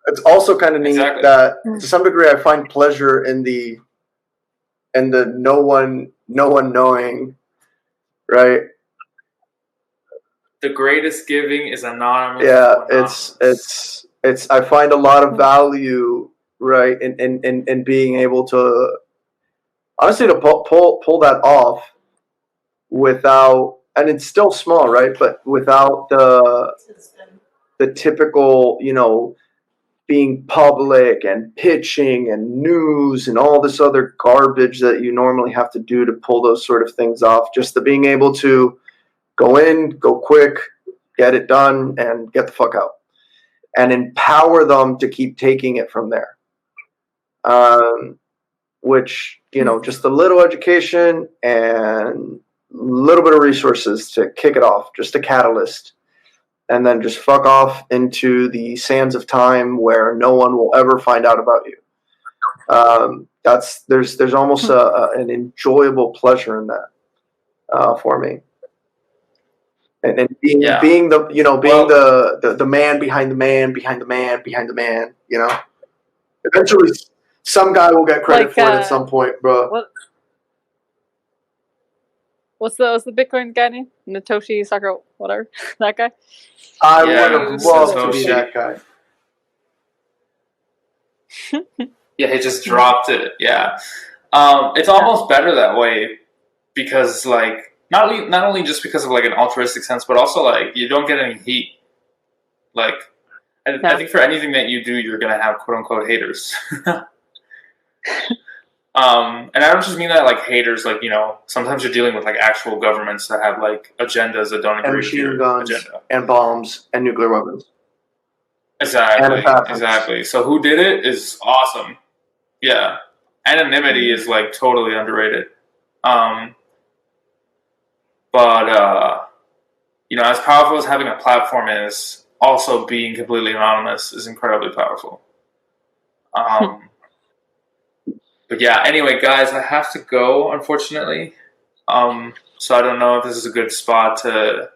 [SPEAKER 1] It's also kind of neat that to some degree I find pleasure in the no one knowing, right?
[SPEAKER 3] The greatest giving is anonymous.
[SPEAKER 1] Yeah, it's I find a lot of value, right, in being able to honestly to pull that off without, and it's still small, right, but without the typical, being public and pitching and news and all this other garbage that you normally have to do to pull those sort of things off. Just the being able to go in, go quick, get it done, and get the fuck out. And empower them to keep taking it from there. Which, just a little education and a little bit of resources to kick it off, just a catalyst. And then just fuck off into the sands of time where no one will ever find out about you. There's almost an enjoyable pleasure in that for me. And being the man behind the man behind the man behind the man, Eventually, some guy will get credit for it at some point, bro.
[SPEAKER 4] What's the Bitcoin guy name? Natoshi Sakura, whatever. That guy?
[SPEAKER 1] I would have loved to be that guy.
[SPEAKER 3] Yeah, he just dropped it. Yeah. It's almost better that way because, like, not only just because of, like, an altruistic sense, but also, like, you don't get any heat. Like, I think for anything that you do, you're going to have quote-unquote haters. And I don't just mean that like haters, like, sometimes you're dealing with like actual governments that have like agendas that don't agree with your
[SPEAKER 1] guns
[SPEAKER 3] agenda.
[SPEAKER 1] And bombs and nuclear weapons.
[SPEAKER 3] Exactly. So who did it is awesome. Yeah. Anonymity is like totally underrated. But as powerful as having a platform is, also being completely anonymous is incredibly powerful. But yeah, anyway, guys, I have to go, unfortunately. So I don't know if this is a good spot to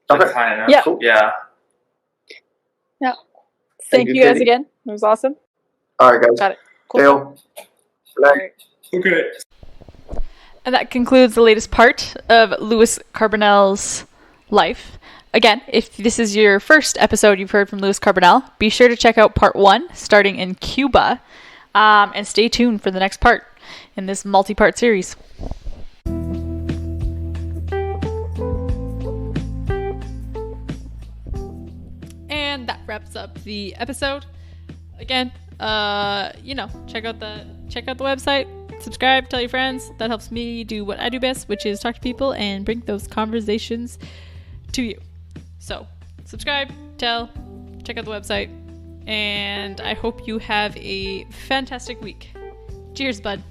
[SPEAKER 3] kind of...
[SPEAKER 4] Yeah.
[SPEAKER 1] Cool.
[SPEAKER 3] Yeah.
[SPEAKER 4] Yeah. Thank you guys again. It was awesome.
[SPEAKER 1] All right, guys.
[SPEAKER 4] Got it. Cool.
[SPEAKER 1] Dale.
[SPEAKER 4] All right.
[SPEAKER 3] Okay.
[SPEAKER 2] And that concludes the latest part of Louis Carbonell's life. Again, if this is your first episode you've heard from Louis Carbonell, be sure to check out part 1, starting in Cuba. And stay tuned for the next part in this multi-part series. And that wraps up the episode. Again, check out the website, subscribe, tell your friends. That helps me do what I do best, which is talk to people and bring those conversations to you. So subscribe, check out the website, and I hope you have a fantastic week. Cheers, bud.